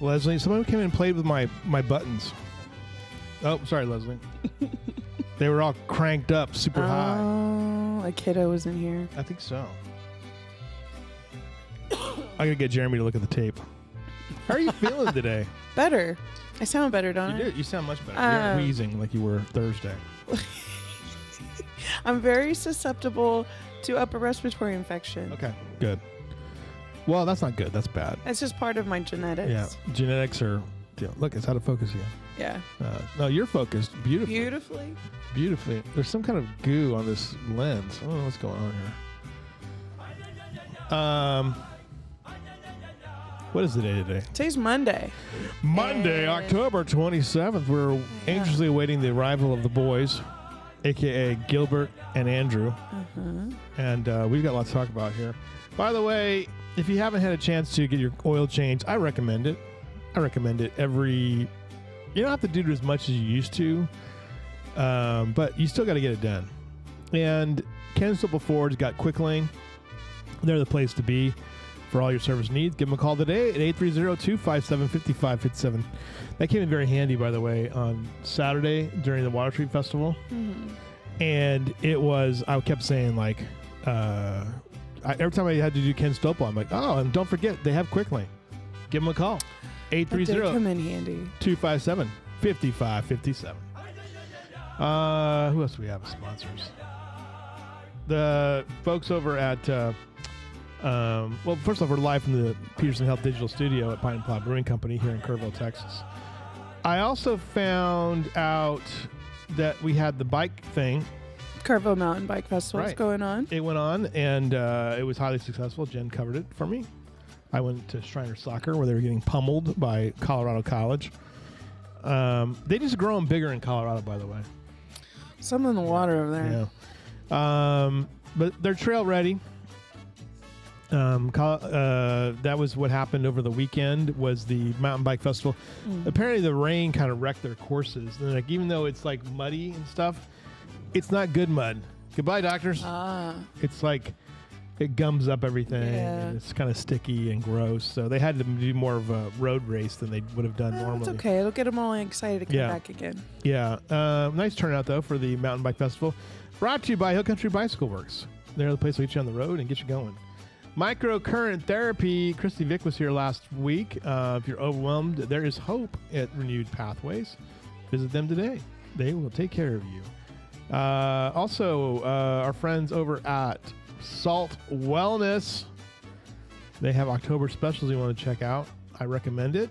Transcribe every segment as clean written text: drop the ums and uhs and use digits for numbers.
Leslie, someone came in and played with my buttons. Oh, sorry, Leslie. They were all cranked up super high. Oh, a kiddo was in here. I think so. I'm going to get Jeremy to look at the tape. How are you feeling today? Better. I sound better, don't You I? do. You sound much better. You're wheezing like you were Thursday. I'm very susceptible to upper respiratory infection. Okay, good. Well, that's not good. That's bad. It's just part of my genetics. Yeah, genetics are... look, it's out of focus again. Yeah. No, you're focused beautifully. Beautifully. There's some kind of goo on this lens. I don't know what's going on here. What is the day today? Today's Monday. Monday, October 27th. We're anxiously awaiting the arrival of the boys, a.k.a. Gilbert and Andrew. And we've got lots to talk about here. By the way, if you haven't had a chance to get your oil changed, I recommend it. You don't have to do it as much as you used to, but you still got to get it done. And Ken Simple Ford's got Quick Lane. They're the place to be for all your service needs. Give them a call today at 830-257-5557. That came in very handy, by the way, on Saturday during the Water Street Festival. And it was, I kept saying, like, every time I had to do Ken Stopel, I'm like, oh, and don't forget, they have Quick Lane. Give them a call. 830-257-5557. Who else do we have as sponsors? The folks over at, well, first off, we're live from the Peterson Health Digital Studio at Pine and Plow Brewing Company here in Kerrville, Texas. I also found out that we had the bike thing. Kerrville Mountain Bike Festival is going on. It went on, and it was highly successful. Jen covered it for me. I went to Shriner Soccer, where they were getting pummeled by Colorado College. They just grow them bigger in Colorado, by the way. Some in the water over there. Yeah. But they're trail ready. That was what happened over the weekend, was the mountain bike festival. Apparently the rain kind of wrecked their courses. And like, even though it's like muddy and stuff, it's not good mud. Goodbye, doctors. It's like, it gums up everything. And it's kind of sticky and gross. So they had to do more of a road race than they would have done normally. It's okay. It'll get them all excited to come back again. Yeah. Nice turnout, though, for the mountain bike festival. Brought to you by Hill Country Bicycle Works. They're the place to get you on the road and get you going. Microcurrent therapy. Christy Vick was here last week. If you're overwhelmed, there is hope at Renewed Pathways. Visit them today. They will take care of you. Also, our friends over at Salt Wellness. They have October specials you want to check out. I recommend it.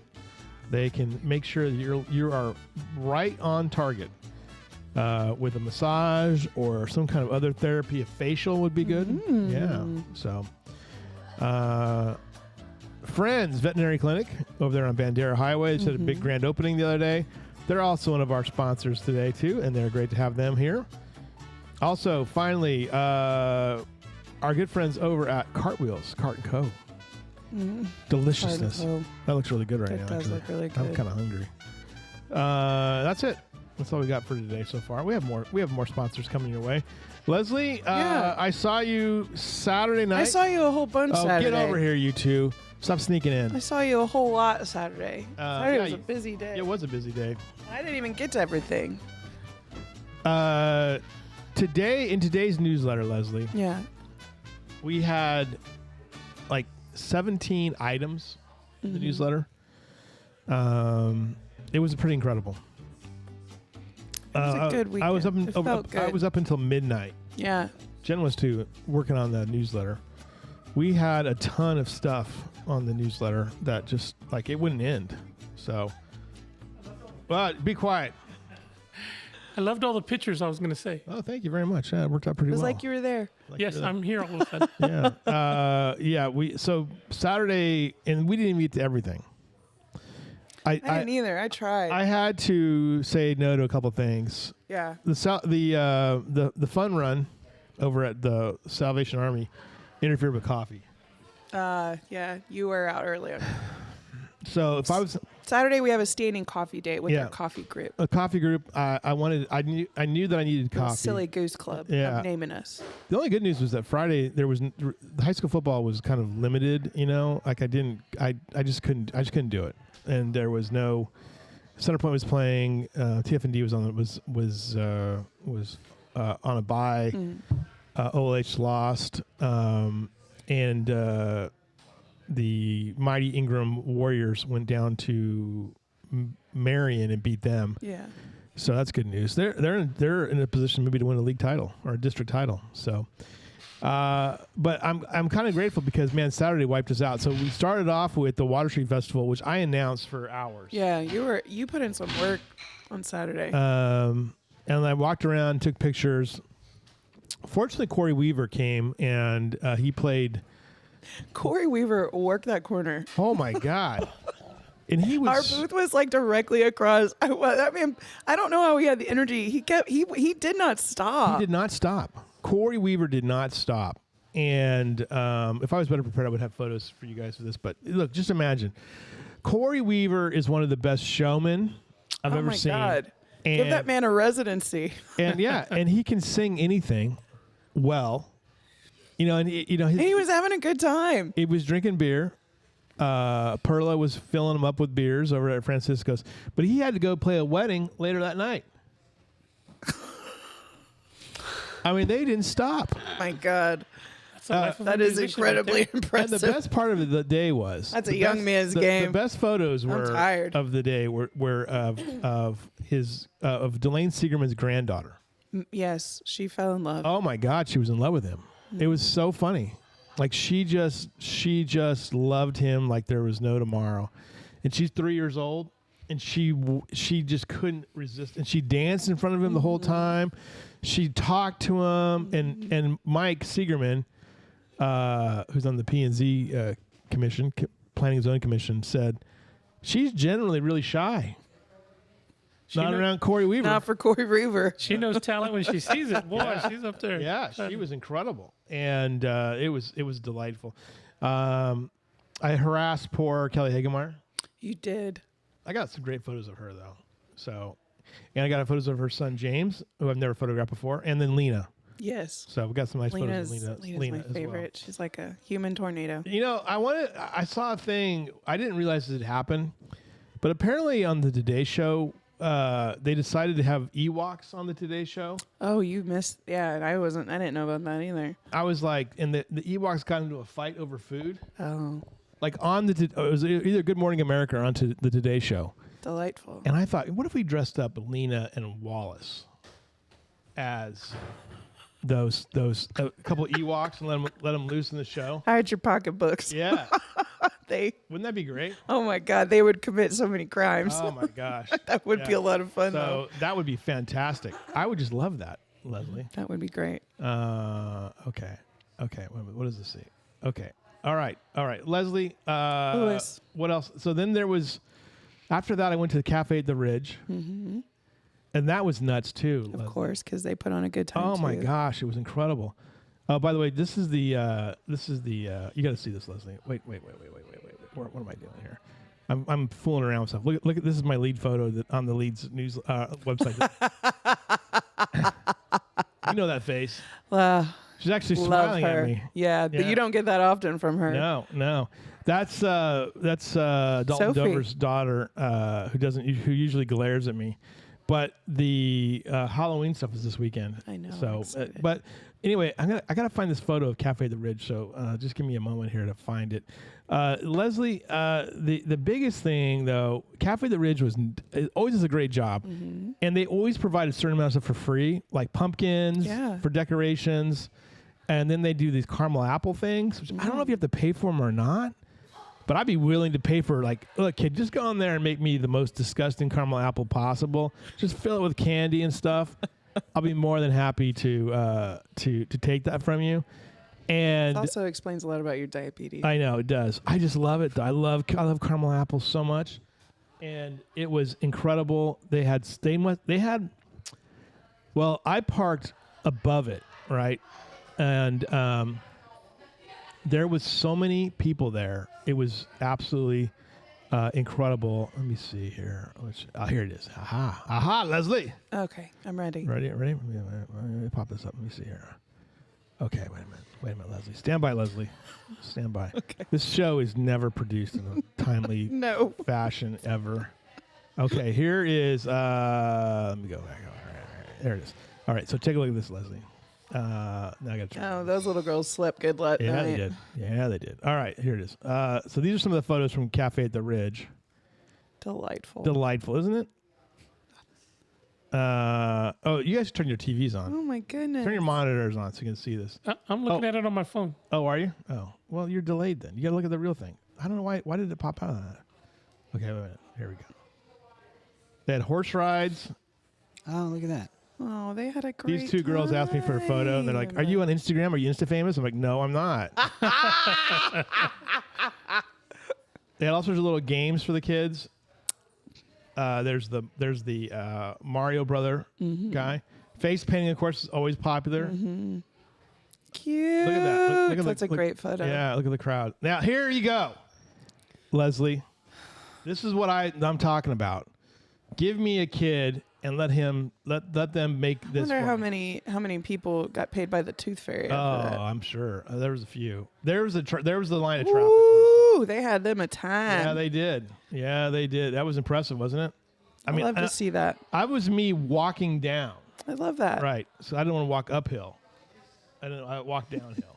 They can make sure that you are right on target with a massage or some kind of other therapy. A facial would be good. Yeah. So, Friends Veterinary Clinic over there on Bandera Highway. They had a big grand opening the other day. They're also one of our sponsors today, too, and they're great to have them here. Also, finally, our good friends over at Cartwheels, Cart & Co. Deliciousness. That looks really good right now. It does look really good. I'm kind of hungry. That's it. That's all we got for today so far. We have more sponsors coming your way. Leslie, I saw you Saturday night. I saw you a whole bunch Saturday. Get over here, you two. Stop sneaking in. I saw you a whole lot Saturday. Saturday was a busy day. It was a busy day. I didn't even get to everything. In today's newsletter, Leslie. Yeah. We had like 17 items in the newsletter. It was pretty incredible. It was a good weekend. I was up until midnight. Yeah. Jen was too, working on the newsletter. We had a ton of stuff on the newsletter that just, like, it wouldn't end. So, but be quiet. I loved all the pictures, I was going to say. Oh, thank you very much. Yeah, it worked out pretty well. It was like you were there. Yes, I'm here all of a sudden. Yeah. So Saturday, and we didn't even get to everything. I didn't either. I tried. I had to say no to a couple of things. Yeah. The fun run over at the Salvation Army interfered with coffee. Yeah, you were out earlier. So if I was Saturday we have a standing coffee date with Yeah. our coffee group. A coffee group. I knew that I needed The coffee. Silly Goose Club. Yeah. Of naming us. The only good news was that Friday the high school football was kind of limited. Like I just couldn't do it, and there was no. Centerpoint was playing. TFND was on a bye. OLH lost, and the mighty Ingram Warriors went down to Marion and beat them. Yeah. So that's good news. They're in a position maybe to win a league title or a district title. So, but I'm kind of grateful because man, Saturday wiped us out. So we started off with the Water Street Festival, which I announced for hours. Yeah, you put in some work on Saturday. And I walked around, took pictures. Fortunately, Corey Weaver came and he played. Corey Weaver worked that corner. Oh my God! And he was. Our booth was like directly across. I mean, I don't know how he had the energy. He did not stop. He did not stop. Corey Weaver did not stop. And if I was better prepared, I would have photos for you guys for this. But look, just imagine. Corey Weaver is one of the best showmen I've ever seen. Oh my God. And give that man a residency. And yeah, and he can sing anything well. And he was having a good time. He was drinking beer. Perla was filling him up with beers over at Francisco's. But he had to go play a wedding later that night. I mean, they didn't stop. My God. That is musician incredibly impressive. And the best part of the day was that's a young man's game. The best photos of the day were of Delane Siegerman's granddaughter. Yes, she fell in love. Oh my God, she was in love with him. It was so funny. Like she just loved him like there was no tomorrow. And she's 3 years old, and she just couldn't resist. And she danced in front of him the whole time. She talked to him, and Mike Siegerman, who's on the P&Z commission, Planning and Zoning Commission, said she's generally really shy. Not around Corey Weaver. Not for Corey Weaver. She knows talent when she sees it. Boy, she's up there. Yeah, she was incredible, and it was delightful. I harassed poor Kelly Hagemeyer. You did. I got some great photos of her though. So, and I got photos of her son James, who I've never photographed before, and then Lena. Yes. So we got some nice photos of Lena's Lena my as favorite. well. She's like a human tornado. I saw a thing. I didn't realize it happened, but apparently on the Today Show, they decided to have Ewoks on the Today Show. Oh, you missed. Yeah, I didn't know about that either. I was like, and the Ewoks got into a fight over food. Oh. Like it was either Good Morning America or onto the Today Show. Delightful. And I thought, what if we dressed up Lena and Wallace as those a couple Ewoks and let them loose in the show? Hide your pocketbooks. Yeah. Wouldn't that be great? Oh my God, they would commit so many crimes. Oh my gosh. That would be a lot of fun though. So that would be fantastic. I would just love that, Leslie. That would be great. Okay. Wait a minute. What does this say? Okay. All right. Leslie, Lewis. What else? So then there was, after that I went to the Cafe at the Ridge. Mm-hmm. And that was nuts too. Of Leslie. course, because they put on a good time. Oh too. my gosh, it was incredible. By the way, this is the you got to see this, Leslie. Wait. What am I doing here? I'm fooling around with stuff. Look at this is my lead photo on the Leeds news website. You know that face. She's actually smiling at me. Yeah, but you don't get that often from her. No. That's Dalton Sophie. Dover's daughter, who usually glares at me. But the Halloween stuff is this weekend. I know. So, but anyway, I gotta find this photo of Cafe the Ridge. So just give me a moment here to find it. Leslie, the biggest thing though, Cafe the Ridge always does a great job, and they always provide a certain amount of stuff for free, like pumpkins for decorations, and then they do these caramel apple things, which I don't know if you have to pay for them or not. But I'd be willing to pay for, like, look, kid, just go in there and make me the most disgusting caramel apple possible. Just fill it with candy and stuff. I'll be more than happy to take that from you. And it also explains a lot about your diabetes. I know it does. I just love it. I love caramel apples so much, and it was incredible. They had. Well, I parked above it, right, and there was so many people there. It was absolutely Incredible. Let me see here. Here it is. Aha, Leslie. Okay, I'm ready. Ready? Let me pop this up. Let me see here. Okay, wait a minute, Leslie. Stand by, Leslie. Stand by. Okay. This show is never produced in a timely No. fashion ever. Okay, here is. Let me go back. All right. There it is. All right, so take a look at this, Leslie. Now I got to turn. Oh, those little girls slept good last night. Yeah, they did. Yeah, they did. All right, here it is. So these are some of the photos from Cafe at the Ridge. Delightful. Delightful, isn't it? Oh, you guys turn your TVs on. Oh my goodness. Turn your monitors on so you can see this. I'm looking at it on my phone. Oh, are you? Oh, well, you're delayed then. You got to look at the real thing. I don't know why. Why did it pop out of that? Okay, wait a minute. Here we go. They had horse rides. Oh, look at that. Oh, they had a great These two girls asked me for a photo, and they're like, "Are you on Instagram? Are you Insta famous?" I'm like, "No, I'm not." They had all sorts of little games for the kids. There's the Mario brother guy. Face painting, of course, is always popular. Cute. Look at that. Look at That's a great photo. Yeah, look at the crowd. Now here you go, Leslie. This is what I'm talking about. Give me a kid and let them make this. I wonder for me. how many people got paid by the Tooth Fairy. Oh, After that. I'm sure there was a few. There was the line of traffic. Ooh, they had them a time. Yeah, they did. Yeah, they did. That was impressive, wasn't it? I love to see that. I was me walking down. I love that. Right. So I didn't want to walk uphill. I walked downhill.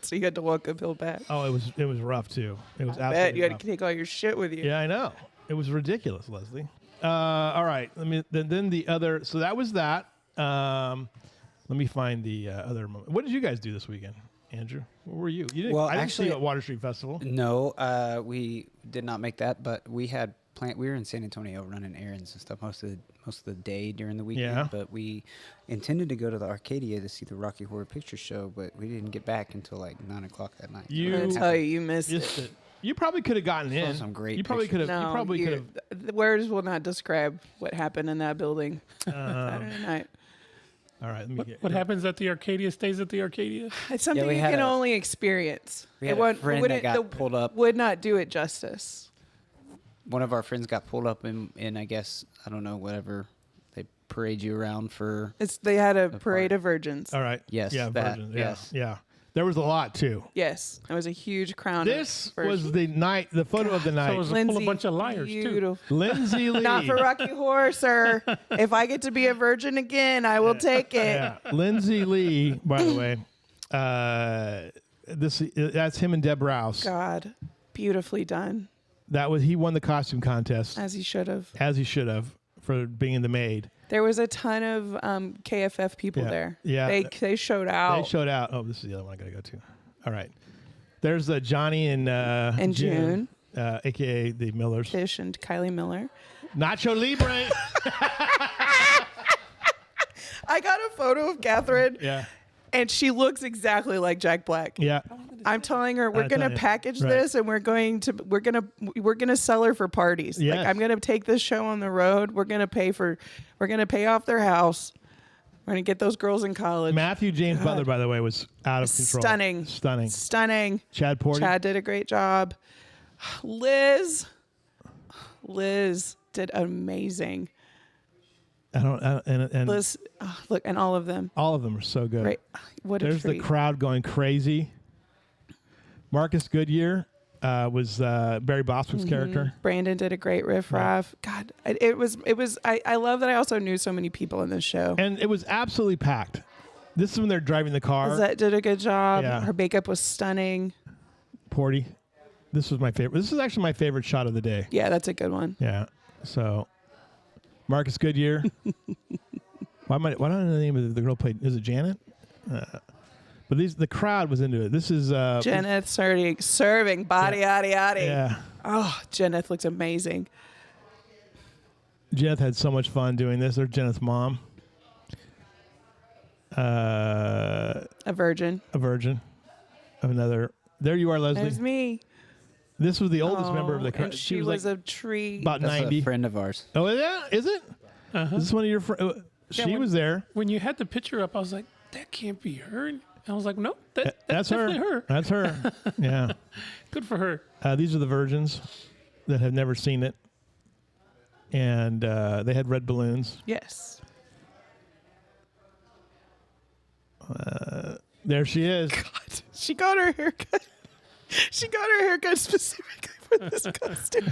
So you had to walk uphill back. Oh, it was rough too. It was I absolutely bet you had rough. to take all your shit with you. Yeah, I know. It was ridiculous, Leslie. All right. Then the other. So that was that. Let me find the other moment. What did you guys do this weekend, Andrew? Where were you? You didn't. Well, I didn't actually, see you at Water Street Festival. No, we did not make that, but we had we were in San Antonio running errands and stuff most of the day during the weekend. Yeah. But we intended to go to the Arcadia to see the Rocky Horror Picture Show, but we didn't get back until like 9:00 that night. I'm gonna tell you, you missed it. You probably could have gotten Saw in. some great You probably could have. No, you probably could have. The words will not describe what happened in that building Saturday night. All right. Let me get. What happens at the Arcadia stays at the Arcadia. It's something we you had can a- only experience. We had It a friend that wouldn't- got pulled up. Would not do it justice. One of our friends got pulled up in I guess, I don't know, whatever. They parade you around for. They had a The parade park. of virgins. Oh. All right. Yes, Yeah. that, Virgin. Yeah. yes. Yeah. There was a lot too. Yes, it was a huge crown. This of was virgins. the photo of the So night. it was full of Lindsay, a bunch of liars too. beautiful. Lindsay Lee. Not for Rocky Horror, sir. If I get to be a virgin again, I will take it. Yeah. Lindsay Lee, by the way. That's him and Deb Rouse. God, beautifully done, He won the costume contest as he should have. as he should have for being the maid. There was a ton of KFF people Yeah. there. Yeah. They showed out. They showed out. Oh, this is the other one I got to go to. All right. There's Johnny and June. a.k.a. the Millers. Tish and Kylie Miller. Nacho Libre. I got a photo of Catherine, Yeah. and she looks exactly like Jack Black. Yeah. I'm telling her we're I gonna tell you. package Right. this, and we're gonna sell her for parties. Yes. Like I'm gonna take this show on the road. We're gonna pay off their house. We're gonna get those girls in college. Matthew James Butler, by the way, was out of control. Stunning. Stunning. Stunning. Chad Porty. Chad did a great job. Liz did amazing. And Liz, look, and all of them. all of them are so good. Great. What a There's the treat. crowd going crazy. Marcus Goodyear was Barry Bostwick's character. Brandon did a great riff raff. God, it was. I love that I also knew so many people in this show. And it was absolutely packed. This is when they're driving the car. Lizette did a good job. Yeah. Her makeup was stunning. Porty. This was my favorite. This is actually my favorite shot of the day. Yeah, that's a good one. Yeah. So, Marcus Goodyear. Why don't I know the name of the girl played? Is it Janet? But the crowd was into it. This is Jenneth serving body, yaddy, yaddy. Yeah. Oh, Jenneth looks amazing. Jenneth had so much fun doing this. There's Jenneth's mom. A virgin. A virgin. Another. There you are, Leslie. There's me. This was the oldest member of the crowd. And she was like a tree. about That's 90. a friend of ours. Oh, yeah? Is it? Uh-huh. This is one of your friends. She when- was there. When you had the picture up, I was like, that can't be her. And I was like, no, that's That's her. definitely her. That's her. Yeah. Good for her. These are the virgins. that have never seen it, and they had red balloons. Yes. There she is. God, she got her haircut. She got her haircut specifically for this costume.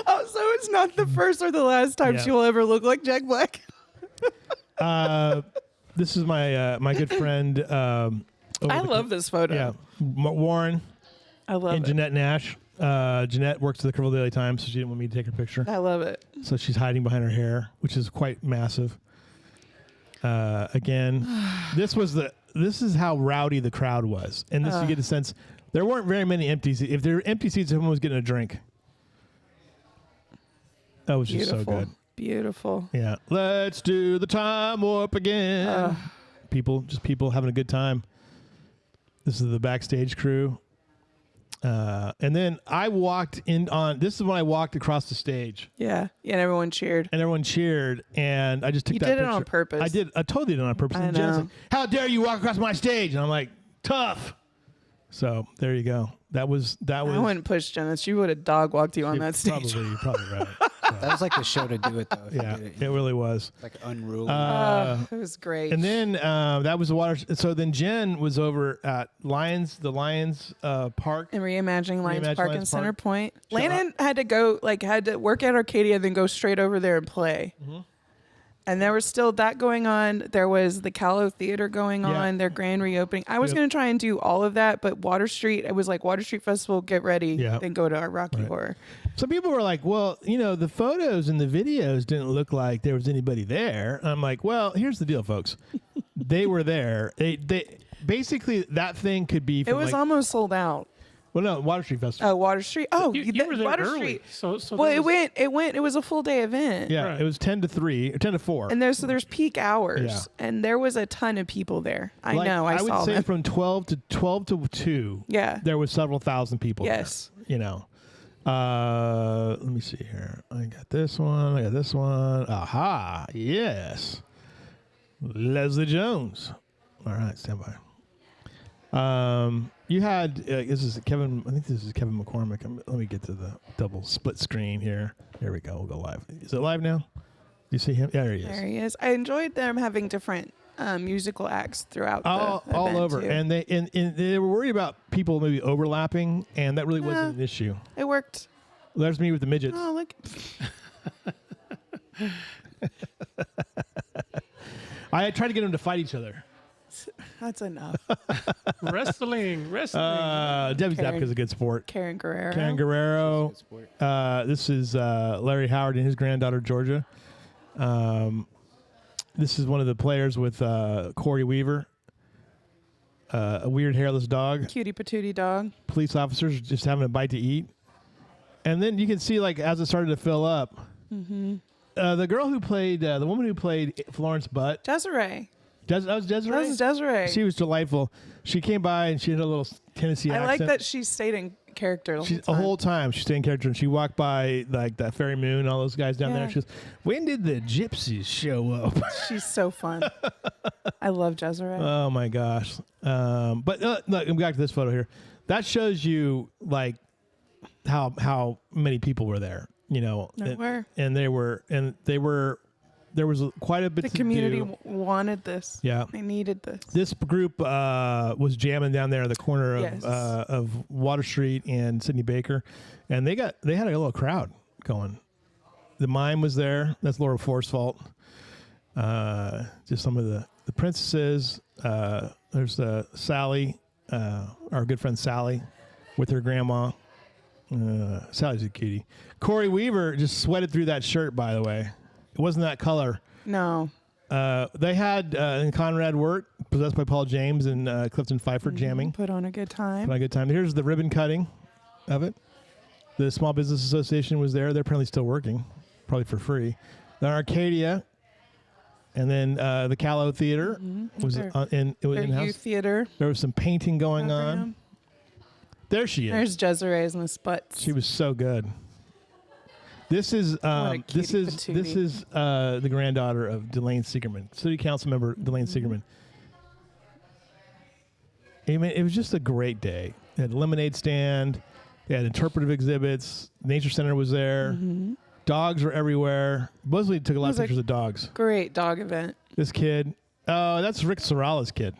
Oh, so it's not the first or the last time Yeah. she will ever look like Jack Black. This is my my good friend. I love this photo. Yeah, Warren I love and it. Jeanette Nash. Jeanette works at the Kerrville Daily Times, so she didn't want me to take her picture. I love it. So she's hiding behind her hair, which is quite massive. Again, this is how rowdy the crowd was, and this you get a sense there weren't very many empty seats. If there were empty seats, everyone was getting a drink. That was just Beautiful. so good. Beautiful. Yeah, let's do the time warp again. People having a good time. This is the backstage crew. And then I walked in on, this is when I walked across the stage. Yeah. Yeah, and everyone cheered. And everyone cheered, and I just took You that did it picture. on purpose. I totally did it on purpose. I And Jen's know. like, how dare you walk across my stage? And I'm like, tough. So there you go. That was. I wouldn't push Jenna. She would have dog walked you on that stage. You're probably right. That was like the show to do it though. if you Yeah, did it really was. Like unruly. It was great. And then that was the water. So then Jen was over at the Lions Park. and reimagining Lions Reimagine Park Lions and Center Park. Point. So Landon had to work at Arcadia, then go straight over there and play. Mm-hmm. And there was still that going on. There was the Callow Theater going Yeah. on, their grand reopening. I was Yep. going to try and do all of that, but Water Street, it was like Water Street Festival, get ready, Yeah. then go to our Rocky Right. Horror. Some people were like, well, the photos and the videos didn't look like there was anybody there. I'm like, well, here's the deal, folks. They were there. They basically, that thing could be It from was like, almost sold out. well, no, Water Street Festival. Oh, Water Street. Oh, You were there Water early. Street. So Well, there was- it went. It was a full day event. Yeah, Right. it was 10 to 3, or 10 to 4. And there's peak hours, Yeah. and there was a ton of people there. I Like, know. I would saw say them. from 12 to 2, Yeah. there was several thousand people Yes. there. Let me see here. I got this one. I got this one. Aha. Yes. Leslie Jones. All right, stand by. You had this is Kevin. I think this is Kevin McCormick. Let me get to the double split screen here. There we go. We'll go live. Is it live now? You see him? Yeah, there he is. There he is. I enjoyed them having different musical acts throughout all the event over, too. and they were worried about people maybe overlapping, and that really wasn't an issue. It worked. There's me with the midgets. Oh, look. I tried to get them to fight each other. That's enough. wrestling. Debbie Karen. Zapka's a good sport. Karen Guerrero. Karen Guerrero. This is Larry Howard and his granddaughter Georgia. This is one of the players with Corey Weaver, a weird hairless dog. Cutie patootie dog. Police officers just having a bite to eat, and then you can see like as it started to fill up, the girl who played the woman who played Florence Butt. Desiree. That was Desiree. That was Desiree. She was delightful. She came by and she had a little Tennessee I accent. like that she stayed in character The whole time she stayed in character, and she walked by like that Fairy Moon, all those guys down there. Yeah. And she goes, "When did the gypsies show up?" She's so fun. I love Desiree. Oh my gosh! But look, I'm back to this photo here. That shows you like how many people were there. There were. and they were. There was quite a bit The to community do. wanted this. Yeah. They needed this. This group was jamming down there at the corner of Yes. of Water Street and Sidney Baker, and they had a little crowd going. The mime was there. That's Laura Forcefault. Just some of the princesses. There's Sally, our good friend Sally, with her grandma. Sally's a cutie. Corey Weaver just sweated through that shirt, by the way. It wasn't that color. No. They had in Conrad Wirt, Possessed by Paul James, and Clifton Pfeiffer jamming. Put on a good time. Had a good time. Here's the ribbon cutting of it. The Small Business Association was there. They're apparently still working, probably for free. Then Arcadia, and then the Callow Theater was Their- it was Their in-house. youth theater. There was some painting going on. program. There she is. There's Desiree's Miss Butts. She was so good. This is a this cutie is patootie. this is the granddaughter of Delane Siegerman, City Council member Delane Siegerman. I mean, it was just a great day. They had a lemonade stand. They had interpretive exhibits. Nature Center was there. Dogs were everywhere. Mostly took a lot of pictures of dogs. Great dog event. This kid, that's Rick Sorala's kid.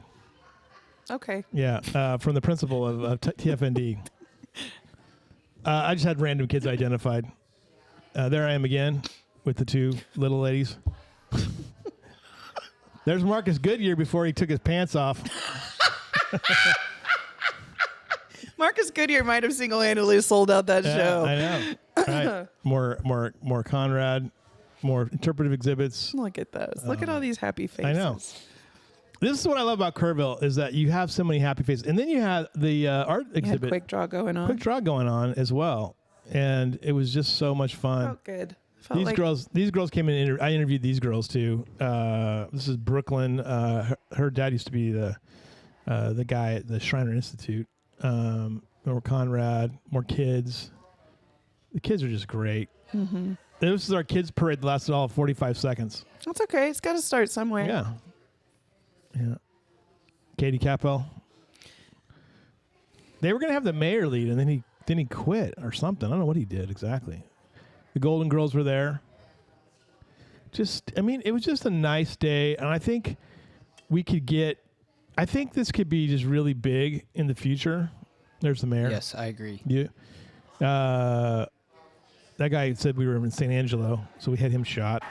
Okay. Yeah, from the principal of TFND. I just had random kids identified. There I am again with the two little ladies. There's Marcus Goodyear before he took his pants off. Marcus Goodyear might have single-handedly sold out that show. I know. Right. More Conrad, more interpretive exhibits. Look at those. Look at all these happy faces. I know. This is what I love about Kerrville is that you have so many happy faces, and then you had the art You had exhibit, quick draw going on as well, and it was just so much fun. Felt good. Felt These girls came in. I interviewed these girls too. This is Brooklyn. Her dad used to be the guy at the Shriner Institute. More Conrad, more kids. The kids are just great. Mm-hmm. This is our kids parade that lasted all of 45 seconds. That's okay. It's got to start somewhere. Yeah. Katie Capel. They were gonna have the mayor lead, and then he quit or something. I don't know what he did exactly. The Golden Girls were there. It was just a nice day, and I think I think this could be just really big in the future. There's the mayor. Yes, I agree. Yeah. That guy said we were in San Angelo, so we had him shot.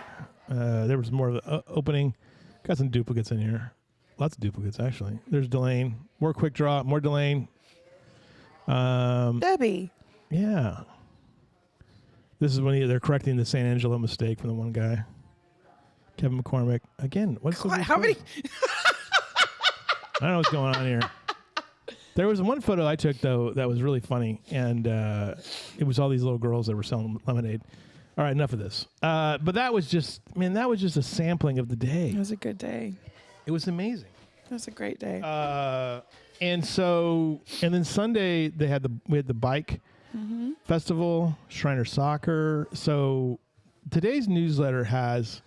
There was more of the opening. Got some duplicates in here. Lots of duplicates, actually. There's Delane. More quick draw. More Delane. Debbie. Yeah. This is when they're correcting the San Angelo mistake from the one guy. Kevin McCormick. Again, How many? I don't know what's going on here. There was one photo I took, though, that was really funny, and it was all these little girls that were selling lemonade. All right, enough of this. But that was just a sampling of the day. It was a good day. It was amazing. It was a great day. And then Sunday we had the bike festival, Shriner Soccer. So today's newsletter has,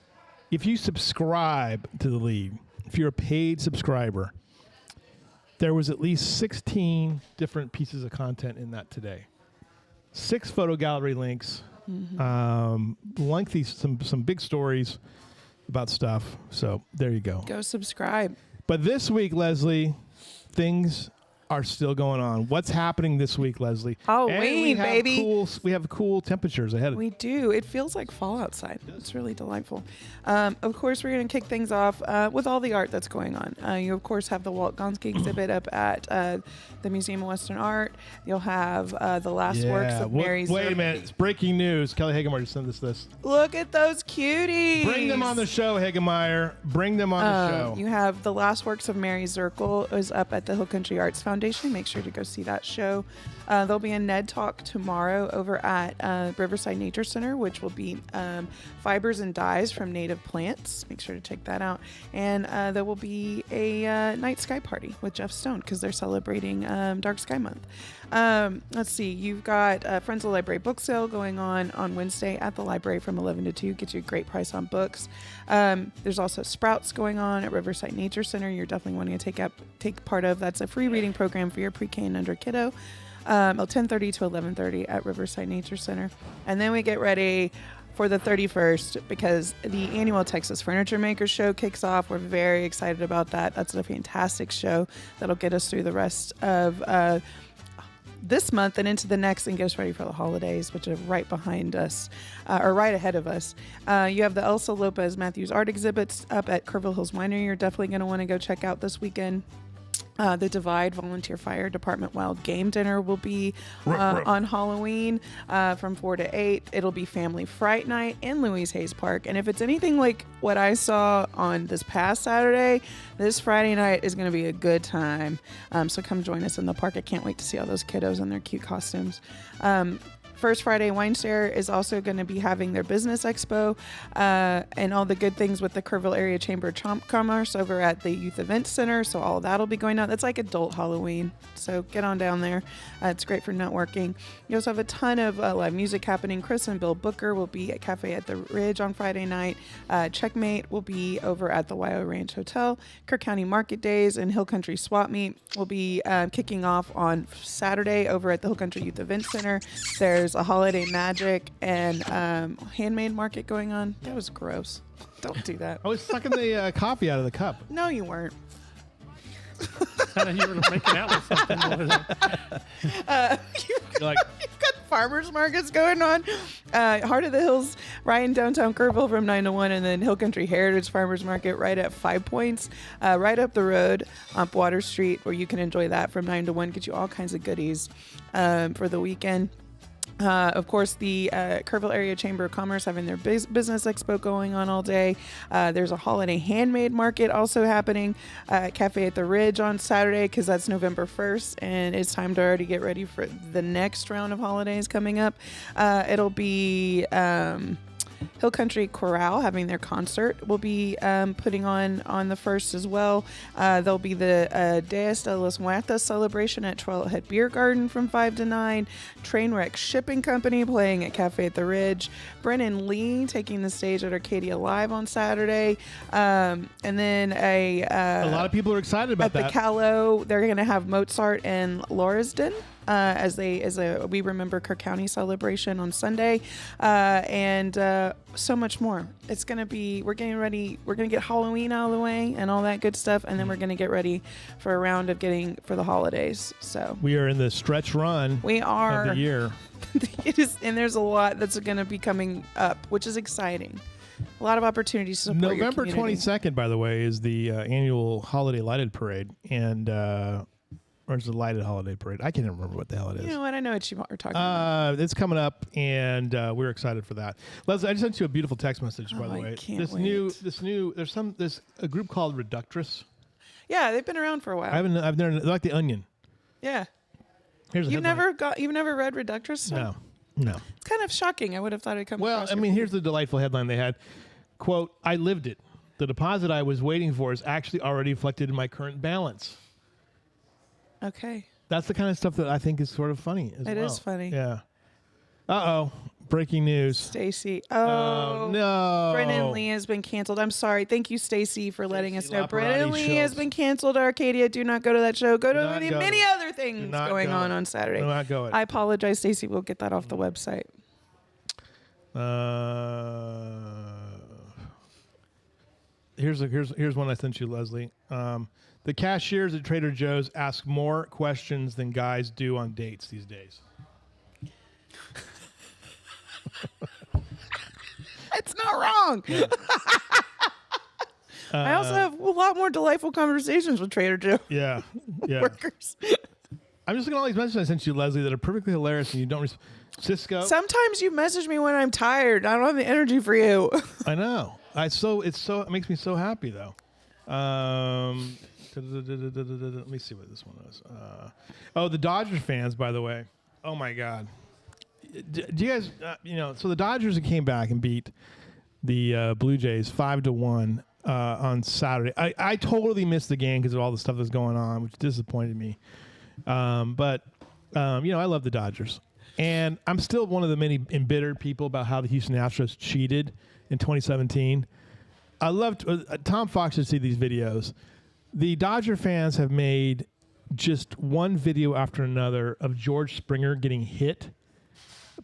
if you subscribe to the league, if you're a paid subscriber, there was at least 16 different pieces of content in that today. 6 photo gallery links, lengthy, some big stories about stuff. So there you go. Go subscribe. But this week, Leslie, things are still going on. What's happening this week, Leslie? Halloween, baby. We have cool temperatures ahead. We do. It feels like fall outside. It's really delightful. Of course, we're going to kick things off with all the art that's going on. You, of course, have the Walt Gonski exhibit up at the Museum of Western Art. You'll have the last works of Mary. Wait a minute. It's breaking news. Kelly Hagemeyer just sent us this. Look at those cuties. Bring them on the show, Hagemeyer. Bring them on the show. You have the last works of Mary Zirkle is up at the Hill Country Arts Foundation. Make sure to go see that show. There'll be a Ned Talk tomorrow over at Riverside Nature Center, which will be fibers and dyes from native plants. Make sure to check that out. And there will be a night sky party with Jeff Stone because they're celebrating Dark Sky Month. Let's see. You've got Friends of the Library book sale going on Wednesday at the library from 11 to 2. Gets you a great price on books. There's also Sprouts going on at Riverside Nature Center. You're definitely wanting to take part of. That's a free reading program for your pre-K and under kiddo. 10:30 to 11:30 at Riverside Nature Center. And then we get ready for the 31st because the annual Texas Furniture Makers Show kicks off. We're very excited about that. That's a fantastic show that'll get us through the rest of this month and into the next and get us ready for the holidays, which are right behind us, or right ahead of us. You have the Elsa Lopez Matthews art exhibits up at Kerrville Hills Winery. You're definitely going to want to go check out this weekend. The Divide Volunteer Fire Department Wild Game Dinner will be on Halloween from 4 to 8. It'll be Family Fright Night in Louise Hayes Park. And if it's anything like what I saw on this past Saturday, this Friday night is going to be a good time. So come join us in the park. I can't wait to see all those kiddos in their cute costumes. First Friday Wine Share is also going to be having their business expo and all the good things with the Kerrville Area Chamber of Commerce over at the Youth Event Center. So all of that'll be going on. That's like adult Halloween. So get on down there. It's great for networking. You also have a ton of live music happening. Chris and Bill Booker will be at Cafe at the Ridge on Friday night. Checkmate will be over at the Wyo Ranch Hotel. Kirk County Market Days and Hill Country Swap Meet will be kicking off on Saturday over at the Hill Country Youth Event Center. There's a holiday magic and handmade market going on. That was gross. Don't do that. I was sucking the coffee out of the cup. No, you weren't. You were making out with something. You're like, You've got farmers markets going on. Heart of the Hills, right in downtown Kerrville from 9 to 1, and then Hill Country Heritage Farmers Market right at 5 Points, right up the road on Water Street, where you can enjoy that from 9 to 1. Get you all kinds of goodies for the weekend. Of course, the Kerrville Area Chamber of Commerce having their business expo going on all day. There's a holiday handmade market also happening at Cafe at the Ridge on Saturday, because that's November 1st, and it's time to already get ready for the next round of holidays coming up. It'll be Hill Country Chorale having their concert. Will be putting on the 1st as well. There'll be the Dias de los Muertos celebration at Trailhead Beer Garden from 5 to 9. Trainwreck Shipping Company playing at Cafe at the Ridge. Brennan Lee taking the stage at Arcadia Live on Saturday. And then a lot of people are excited about that. At the Callow, they're going to have Mozart and Lauriston. As a We Remember Kirk County celebration on Sunday, and so much more. It's gonna be. We're getting ready. We're gonna get Halloween out of the way and all that good stuff, and then we're gonna get ready for a round of getting for the holidays. So we are in the stretch run. We are of the year. It is, and there's a lot that's gonna be coming up, which is exciting. A lot of opportunities to support November your community. 22nd, by the way, is the annual holiday lighted parade, and. Or it's a lighted holiday parade. I can't even remember what the hell it is. You know what? I know what you're talking about. It's coming up, and we're excited for that. Leslie, I just sent you a beautiful text message, by the way. I can't This wait. new, there's a group called Reductress. Yeah, they've been around for a while. I've never, they're like the Onion. Yeah. Here's a You've headline. never read Reductress? No. It's kind of shocking. I would have thought it'd come Well, across I your mean, feed. here's the delightful headline they had. Quote, I lived it. The deposit I was waiting for is actually already reflected in my current balance. Okay. That's the kind of stuff that I think is sort of funny as well. It is funny. Yeah. Uh-oh. Breaking news. Stacy. Oh, no. Brennan Lee has been canceled. I'm sorry. Thank you, Stacy, for letting us know. Laparati Brennan Lee has Schultz. been canceled. Arcadia, do not go to that show. Go Do to not the go. many other things not going go. on Saturday. Do not go it. I apologize, Stacy. We'll get that off the website. Here's one I sent you, Leslie. The cashiers at Trader Joe's ask more questions than guys do on dates these days. It's not wrong. Yeah. I also have a lot more delightful conversations with Trader Joe Yeah. workers. I'm just looking at all these messages I sent you, Leslie, that are perfectly hilarious, and you don't. Cisco. Sometimes you message me when I'm tired. I don't have the energy for you. I know. It makes me so happy though. Let me see what this one is. The Dodgers fans, by the way. Oh my God. Do you guys, so the Dodgers came back and beat the Blue Jays 5-1 on Saturday. I totally missed the game because of all the stuff that's going on, which disappointed me. But I love the Dodgers. And I'm still one of the many embittered people about how the Houston Astros cheated in 2017. I loved Tom Fox should see these videos. The Dodger fans have made just one video after another of George Springer getting hit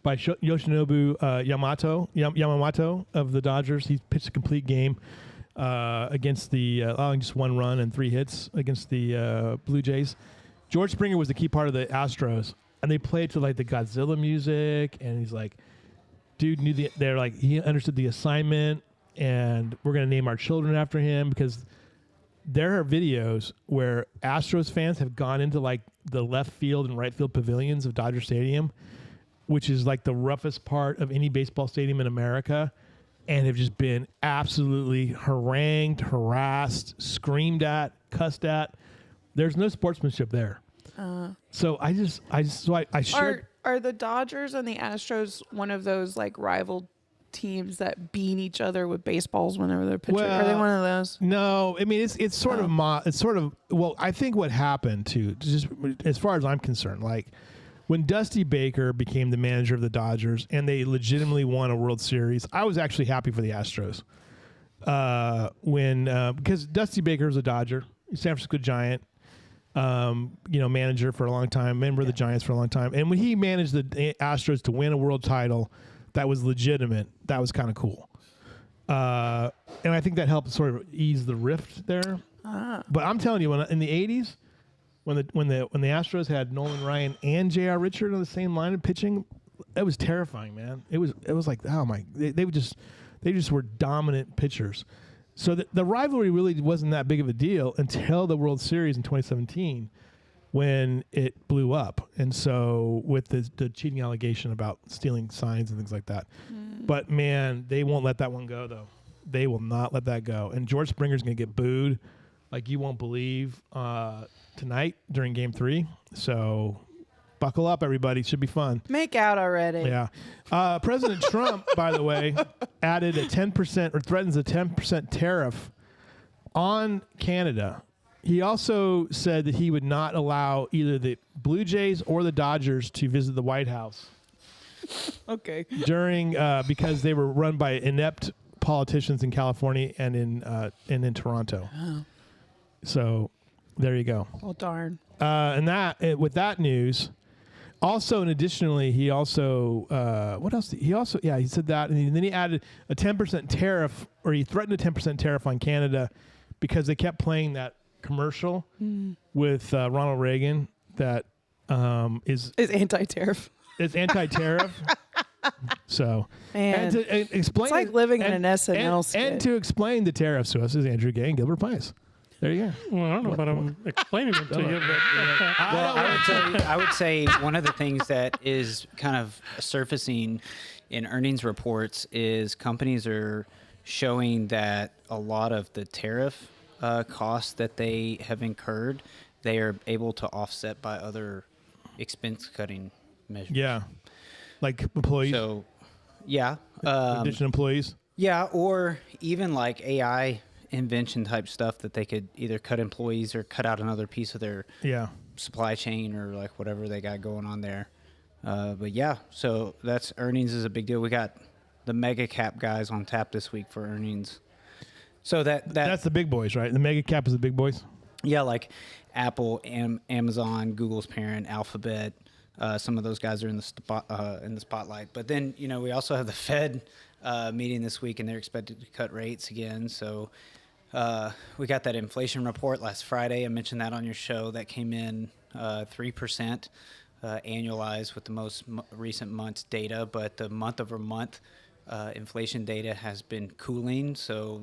by Yoshinobu Yamamoto of the Dodgers. He pitched a complete game against allowing just one run and 3 hits against the Blue Jays. George Springer was the key part of the Astros, and they played to like the Godzilla music, and he's like, dude he understood the assignment, and we're gonna name our children after him, because there are videos where Astros fans have gone into like the left field and right field pavilions of Dodger Stadium, which is like the roughest part of any baseball stadium in America, and have just been absolutely harangued, harassed, screamed at, cussed at. There's no sportsmanship there. So I shared. are the Dodgers and the Astros one of those like rival teams that beat each other with baseballs whenever they're pitching? Are they one of those? No, I mean it's sort of well, I think what happened to just as far as I'm concerned, like when Dusty Baker became the manager of the Dodgers and they legitimately won a World Series, I was actually happy for the Astros. Because Dusty Baker was a Dodger, San Francisco Giant, manager for a long time, member of the Giants for a long time, and when he managed the Astros to win a world title that was legitimate, that was kind of cool. And I think that helped sort of ease the rift there. But I'm telling you, in the '80s, when the Astros had Nolan Ryan and J.R. Richard on the same line of pitching, it was terrifying, man. It was like, oh my, they just were dominant pitchers. So the rivalry really wasn't that big of a deal until the World Series in 2017, when it blew up. And so with the cheating allegation about stealing signs and things like that. But man, they won't let that one go though. They will not let that go. And George Springer's going to get booed like you won't believe tonight during Game 3. So buckle up, everybody. Should be fun. Make out already. Yeah. President Trump, by the way, added a 10% or threatens a 10% tariff on Canada. He also said that he would not allow either the Blue Jays or the Dodgers to visit the White House. Okay. During because they were run by inept politicians in California and in Toronto. Oh. So there you go. Well, darn. With that news, also and additionally, he also what else? He said that, and then he added a 10% tariff, or he threatened a 10% tariff on Canada because they kept playing that commercial with Ronald Reagan that is anti-tariff. It's anti-tariff. So, Man, and to explain, it's like living in an SNL skit. And to explain the tariffs to us is Andrew Gay and Gilbert Paiz. There you go. Well, I don't know about I'm explaining them to you, but I would say one of the things that is kind of surfacing in earnings reports is companies are showing that a lot of the tariff costs that they have incurred, they are able to offset by other expense cutting measures. Yeah, like employees. So, yeah, additional employees. Yeah, or even like AI invention type stuff that they could either cut employees or cut out another piece of their supply chain or like whatever they got going on there. But yeah, so that's earnings is a big deal. We got the mega cap guys on tap this week for earnings. So that's the big boys, right? The mega cap is the big boys. Yeah, like Apple, Amazon, Google's parent, Alphabet. Some of those guys are in the spotlight. But then we also have the Fed meeting this week, and they're expected to cut rates again. So we got that inflation report last Friday. I mentioned that on your show. That came in 3% annualized with the most recent month's data, but the month-over-month inflation data has been cooling. So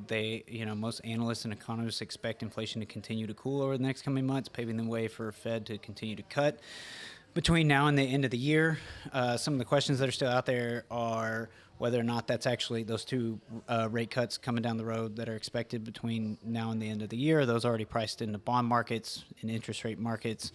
most analysts and economists expect inflation to continue to cool over the next coming months, paving the way for Fed to continue to cut between now and the end of the year. Some of the questions that are still out there are whether or not that's actually those two rate cuts coming down the road that are expected between now and the end of the year. Are those already priced into bond markets and interest rate markets,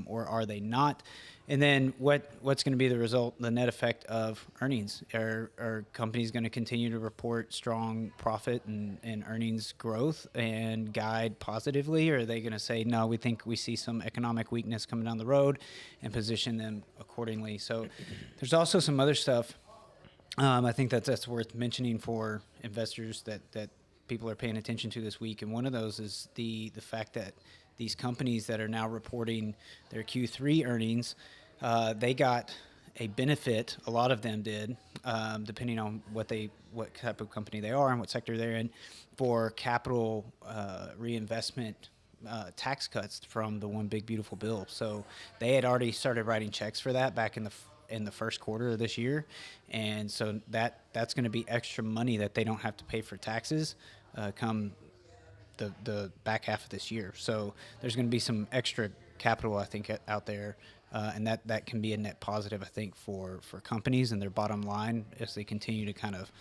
or are they not? And then what's going to be the result, the net effect of earnings? Are companies going to continue to report strong profit and earnings growth and guide positively? Or are they going to say, no, we think we see some economic weakness coming down the road and position them accordingly? So there's also some other stuff I think that's worth mentioning for investors that people are paying attention to this week. And one of those is the fact that these companies that are now reporting their Q3 earnings, they got a benefit, a lot of them did, depending on what type of company they are and what sector they're in, for capital reinvestment tax cuts from the One Big Beautiful Bill. So they had already started writing checks for that back in the first quarter of this year, and so that's going to be extra money that they don't have to pay for taxes come the back half of this year. So there's going to be some extra capital, I think, out there, and that can be a net positive, I think, for companies and their bottom line as they continue to kind of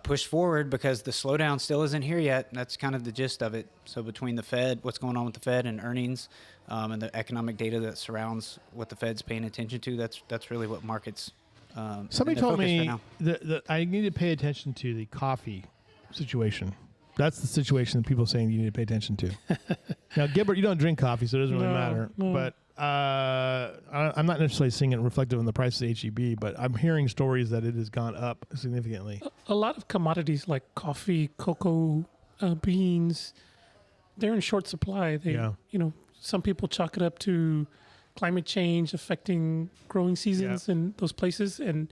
push forward because the slowdown still isn't here yet. That's kind of the gist of it. So between the Fed, what's going on with the Fed and earnings, and the economic data that surrounds what the Fed's paying attention to, that's really what markets. Somebody told me that I need to pay attention to the coffee situation. That's the situation that people are saying you need to pay attention to. Now, Gilbert, you don't drink coffee, so it doesn't really matter. No. But I'm not necessarily seeing it reflective in the price of HEB, but I'm hearing stories that it has gone up significantly. A lot of commodities like coffee, cocoa, beans, they're in short supply. Some people chalk it up to climate change affecting growing seasons in those places. And,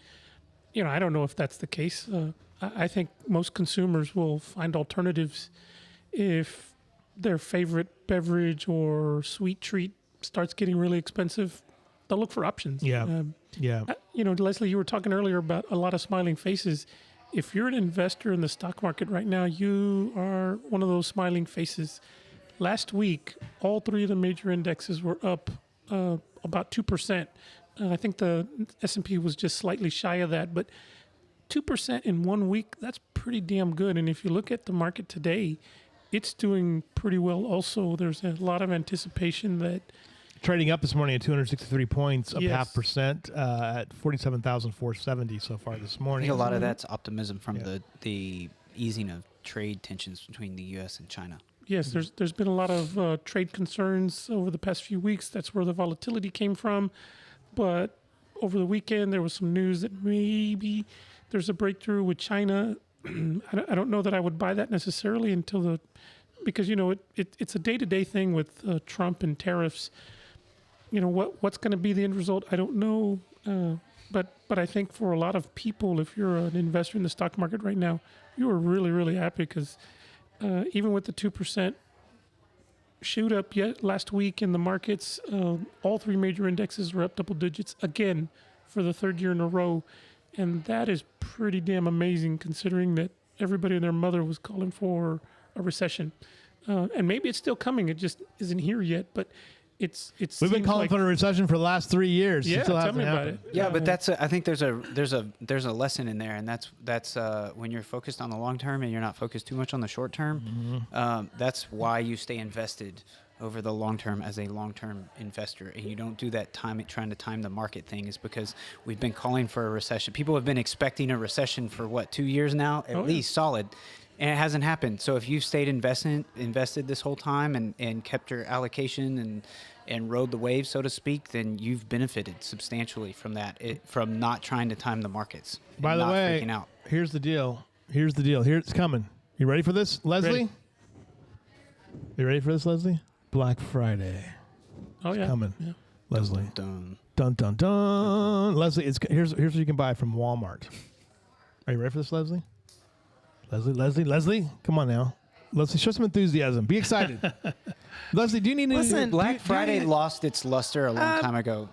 I don't know if that's the case. I think most consumers will find alternatives if their favorite beverage or sweet treat starts getting really expensive. They'll look for options. Leslie, you were talking earlier about a lot of smiling faces. If you're an investor in the stock market right now, you are one of those smiling faces. Last week, all three of the major indexes were up about 2%. I think the S&P was just slightly shy of that, but 2% in 1 week, that's pretty damn good. And if you look at the market today, it's doing pretty well also. There's a lot of anticipation that... Trading up this morning at 263 points, up 0.5% at 47,470 so far this I morning. think a lot of that's optimism from the easing of trade tensions between the U.S. and China. Yes, there's been a lot of trade concerns over the past few weeks. That's where the volatility came from. But over the weekend, there was some news that maybe there's a breakthrough with China. I don't know that I would buy that necessarily because it's a day-to-day thing with Trump and tariffs. What's going to be the end result? I don't know. But I think for a lot of people, if you're an investor in the stock market right now, you are really, really happy because even with the 2% shoot up yet last week in the markets, all three major indexes were up double digits again for the third year in a row. And that is pretty damn amazing considering that everybody and their mother was calling for a recession. And maybe it's still coming. It just isn't here yet, but we've been calling for a recession for the last 3 years. Yeah, tell me about it. Yeah, but I think there's a lesson in there, and that's when you're focused on the long term and you're not focused too much on the short term. That's why you stay invested over the long term as a long-term investor, and you don't do that trying to time the market thing. Is because we've been calling for a recession. People have been expecting a recession for 2 years now, at least solid. And it hasn't happened. So if you've stayed invested this whole time and kept your allocation and rode the wave, so to speak, then you've benefited substantially from that, from not trying to time the markets. By the way, freaking out. Here's the deal. Here it's coming. You ready for this, Leslie? Ready. You ready for this, Leslie? Black Friday. Oh, It's yeah. coming. Yeah. Leslie. Dun. Dun, dun, dun. Leslie, here's what you can buy from Walmart. Are you ready for this, Leslie? Leslie, come on now. Leslie, show some enthusiasm. Be excited. Leslie, do you need Listen, Black Friday lost its luster a long time ago.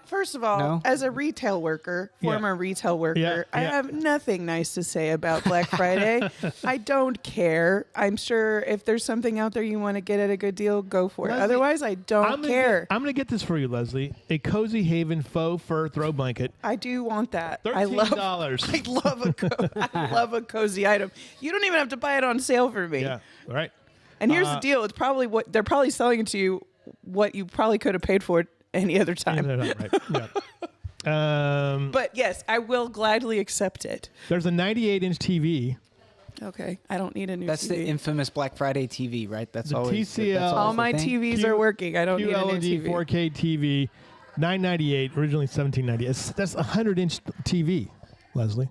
First of all, No? as a retail worker, former retail worker, I have nothing nice to say about Black Friday. I don't care. I'm sure if there's something out there you want to get at a good deal, go for it. Leslie, Otherwise, I don't care. I'm going to get this for you, Leslie. A Cozy Haven faux fur throw blanket. I do want that. $13. I love a cozy item. You don't even have to buy it on sale for me. Yeah, right. And here's the deal: it's probably what they're probably selling it to you, what you probably could have paid for it any other time. Right. Yeah. But yes, I will gladly accept it. There's a 98-inch TV. Okay, I don't need a new That's TV. the infamous Black Friday TV, right? That's The always TCL. that's always All the my thing. TVs are working. I don't need a new QLED TV. 4K TV, $998, originally $1798. That's a 100-inch TV, Leslie.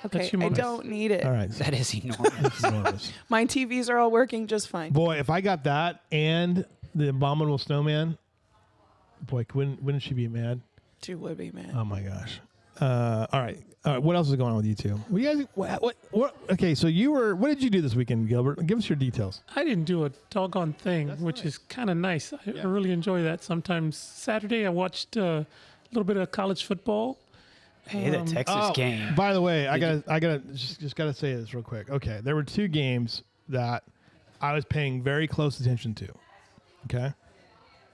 Okay, That's I humongous. don't need it. All right. That is enormous. That's enormous. My TVs are all working just fine. Boy, if I got that and the Abominable Snowman, boy, wouldn't she be mad? She would be, man. Oh my gosh. All right. What else is going on with you two? Well, you guys, what? Okay, so what did you do this weekend, Gilbert? Give us your details. I didn't do a doggone thing, which is kind of nice. I really enjoy that. Sometimes Saturday I watched a little bit of college football. Hey, the Texas game. By the way, I gotta say this real quick. Okay, there were two games that I was paying very close attention to. Okay,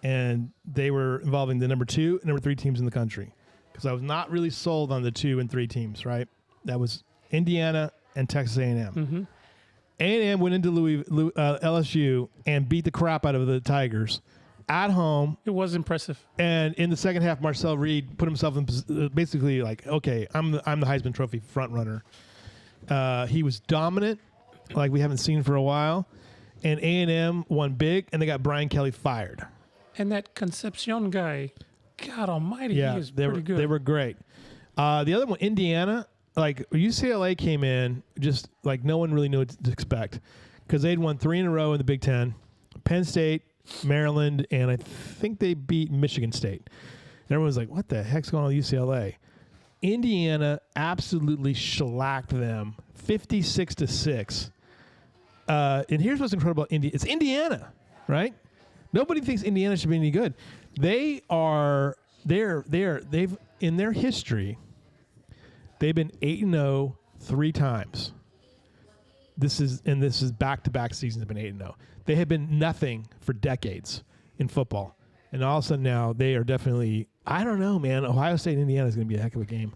and they were involving the number 2 and number 3 teams in the country, because I was not really sold on the 2 and 3 teams. Right, that was Indiana and Texas A&M. A&M went into LSU and beat the crap out of the Tigers at home. It was impressive. And in the second half, Marcel Reed put himself in basically like, okay, I'm the Heisman Trophy front runner. He was dominant, like we haven't seen for a while. And A&M won big, and they got Brian Kelly fired. And that Concepcion guy, God almighty, he is pretty good. They were great. The other one, Indiana, like UCLA came in just like no one really knew what to expect because they'd won 3 in a row in the Big Ten. Penn State, Maryland, and I think they beat Michigan State. And everyone's like, what the heck's going on with UCLA? Indiana absolutely shellacked them 56-6. And here's what's incredible about Indiana. It's Indiana, right? Nobody thinks Indiana should be any good. They've in their history, they've been 8-0 3 times. This is back-to-back seasons have been 8-0. They have been nothing for decades in football. And all of a sudden now they are definitely, I don't know, man. Ohio State and Indiana is going to be a heck of a game.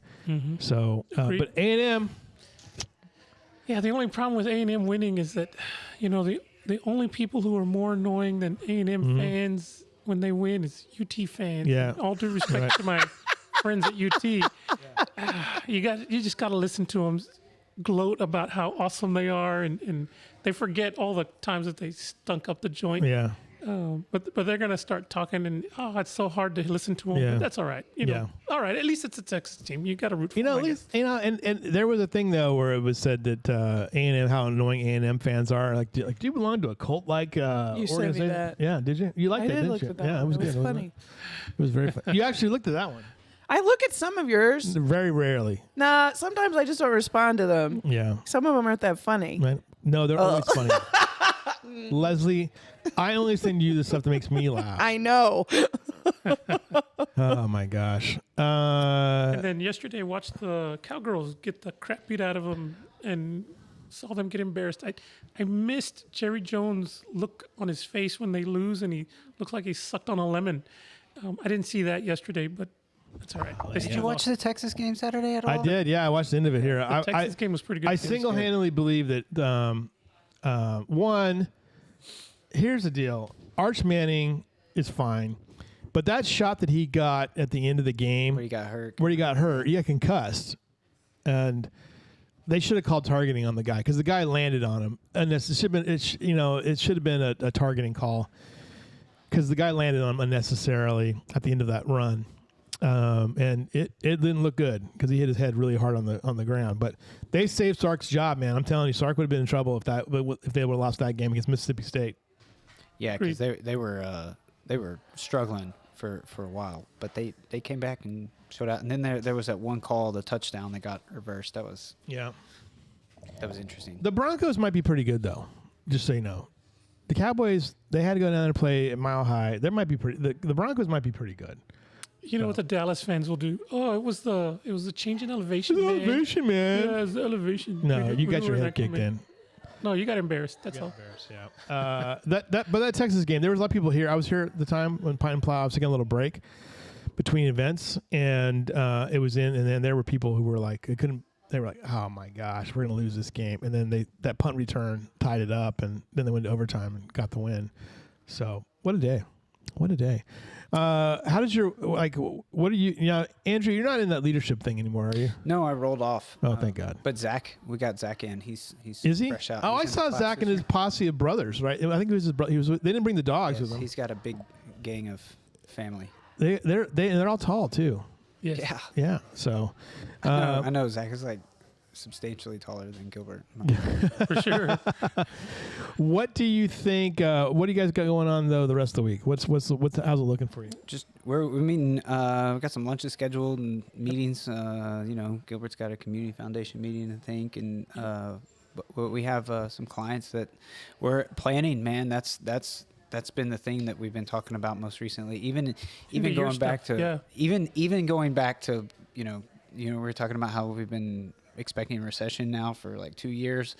So, but A&M. Yeah, the only problem with A&M winning is that, the only people who are more annoying than A&M fans when they win is UT fans. Yeah. All due respect to my friends at UT, you just got to listen to them gloat about how awesome they are, and they forget all the times that they stunk up the joint. Yeah. But they're gonna start talking, and it's so hard to listen to them. Yeah. But that's all right. All right. At least it's a Texas team. You got to root for them. At least and there was a thing though where it was said that A&M, how annoying A&M fans are. Like, do you belong to a cult like organization? sent me that. Yeah, did you? You liked it, I did didn't look you? at that. Yeah, One. it was It good. was wasn't funny. It was very fun. You actually looked at that one. I look at some of yours. Very rarely. Nah, sometimes I just don't respond to them. Yeah. Some of them aren't that funny. Right? No, they're always funny. Leslie, I only send you the stuff that makes me laugh. I know. Oh my gosh. And then yesterday, watched the Cowgirls get the crap beat out of them and saw them get embarrassed. I missed Jerry Jones' look on his face when they lose, and he looks like he sucked on a lemon. I didn't see that yesterday, but that's all right. Did you watch the Texas game Saturday at all? I did. Yeah, I watched the end of it here. The Texas game was pretty good. I single-handedly believe that one. Here's the deal: Arch Manning is fine, but that shot that he got at the end of the game, Where he got hurt, he got concussed, and they should have called targeting on the guy because the guy landed on him, and it should have been a targeting call because the guy landed on him unnecessarily at the end of that run. And it didn't look good because he hit his head really hard on the ground. But they saved Sark's job, man. I'm telling you, Sark would have been in trouble if they would have lost that game against Mississippi State. Yeah, because they were struggling for a while, but they came back and showed out. And then there was that one call, the touchdown that got reversed. That was interesting. The Broncos might be pretty good though, just so you know. The Cowboys, they had to go down there and play at Mile High. There might be the Broncos might be pretty good. You know what the Dallas fans will do? Oh, it was the change in elevation. It's elevation, man. Yeah, it's the elevation. No, you got your head kicked in. No, you got embarrassed. That's all. Yeah. But that Texas game, there was a lot of people here. I was here at the time when Pine and Plow. I was taking a little break between events, and it was in. And then there were people who were like, they couldn't. They were like, oh my gosh, we're gonna lose this game. And then that punt return tied it up, and then they went to overtime and got the win. So what a day! What a day! How did what do you Andrew, you're not in that leadership thing anymore, are you? No, I rolled off. Oh, thank God. But Zach, we got Zach in. He's Is he? fresh out. Oh, I saw Zach and his posse of brothers, right? I think it was his brother. They didn't bring the dogs with him. He's got a big gang of family. They're all tall too. Yes. Yeah. Yeah. So I know Zach is like substantially taller than Gilbert. For sure. what do you think? What do you guys got going on though the rest of the week? How's it looking for you? Just we're meeting. We got some lunches scheduled and meetings. Gilbert's got a community foundation meeting, I think, and but we have some clients that we're planning. Man, that's been the thing that we've been talking about most recently. Even going back to even going back to we were talking about how we've been expecting a recession now for like 2 years.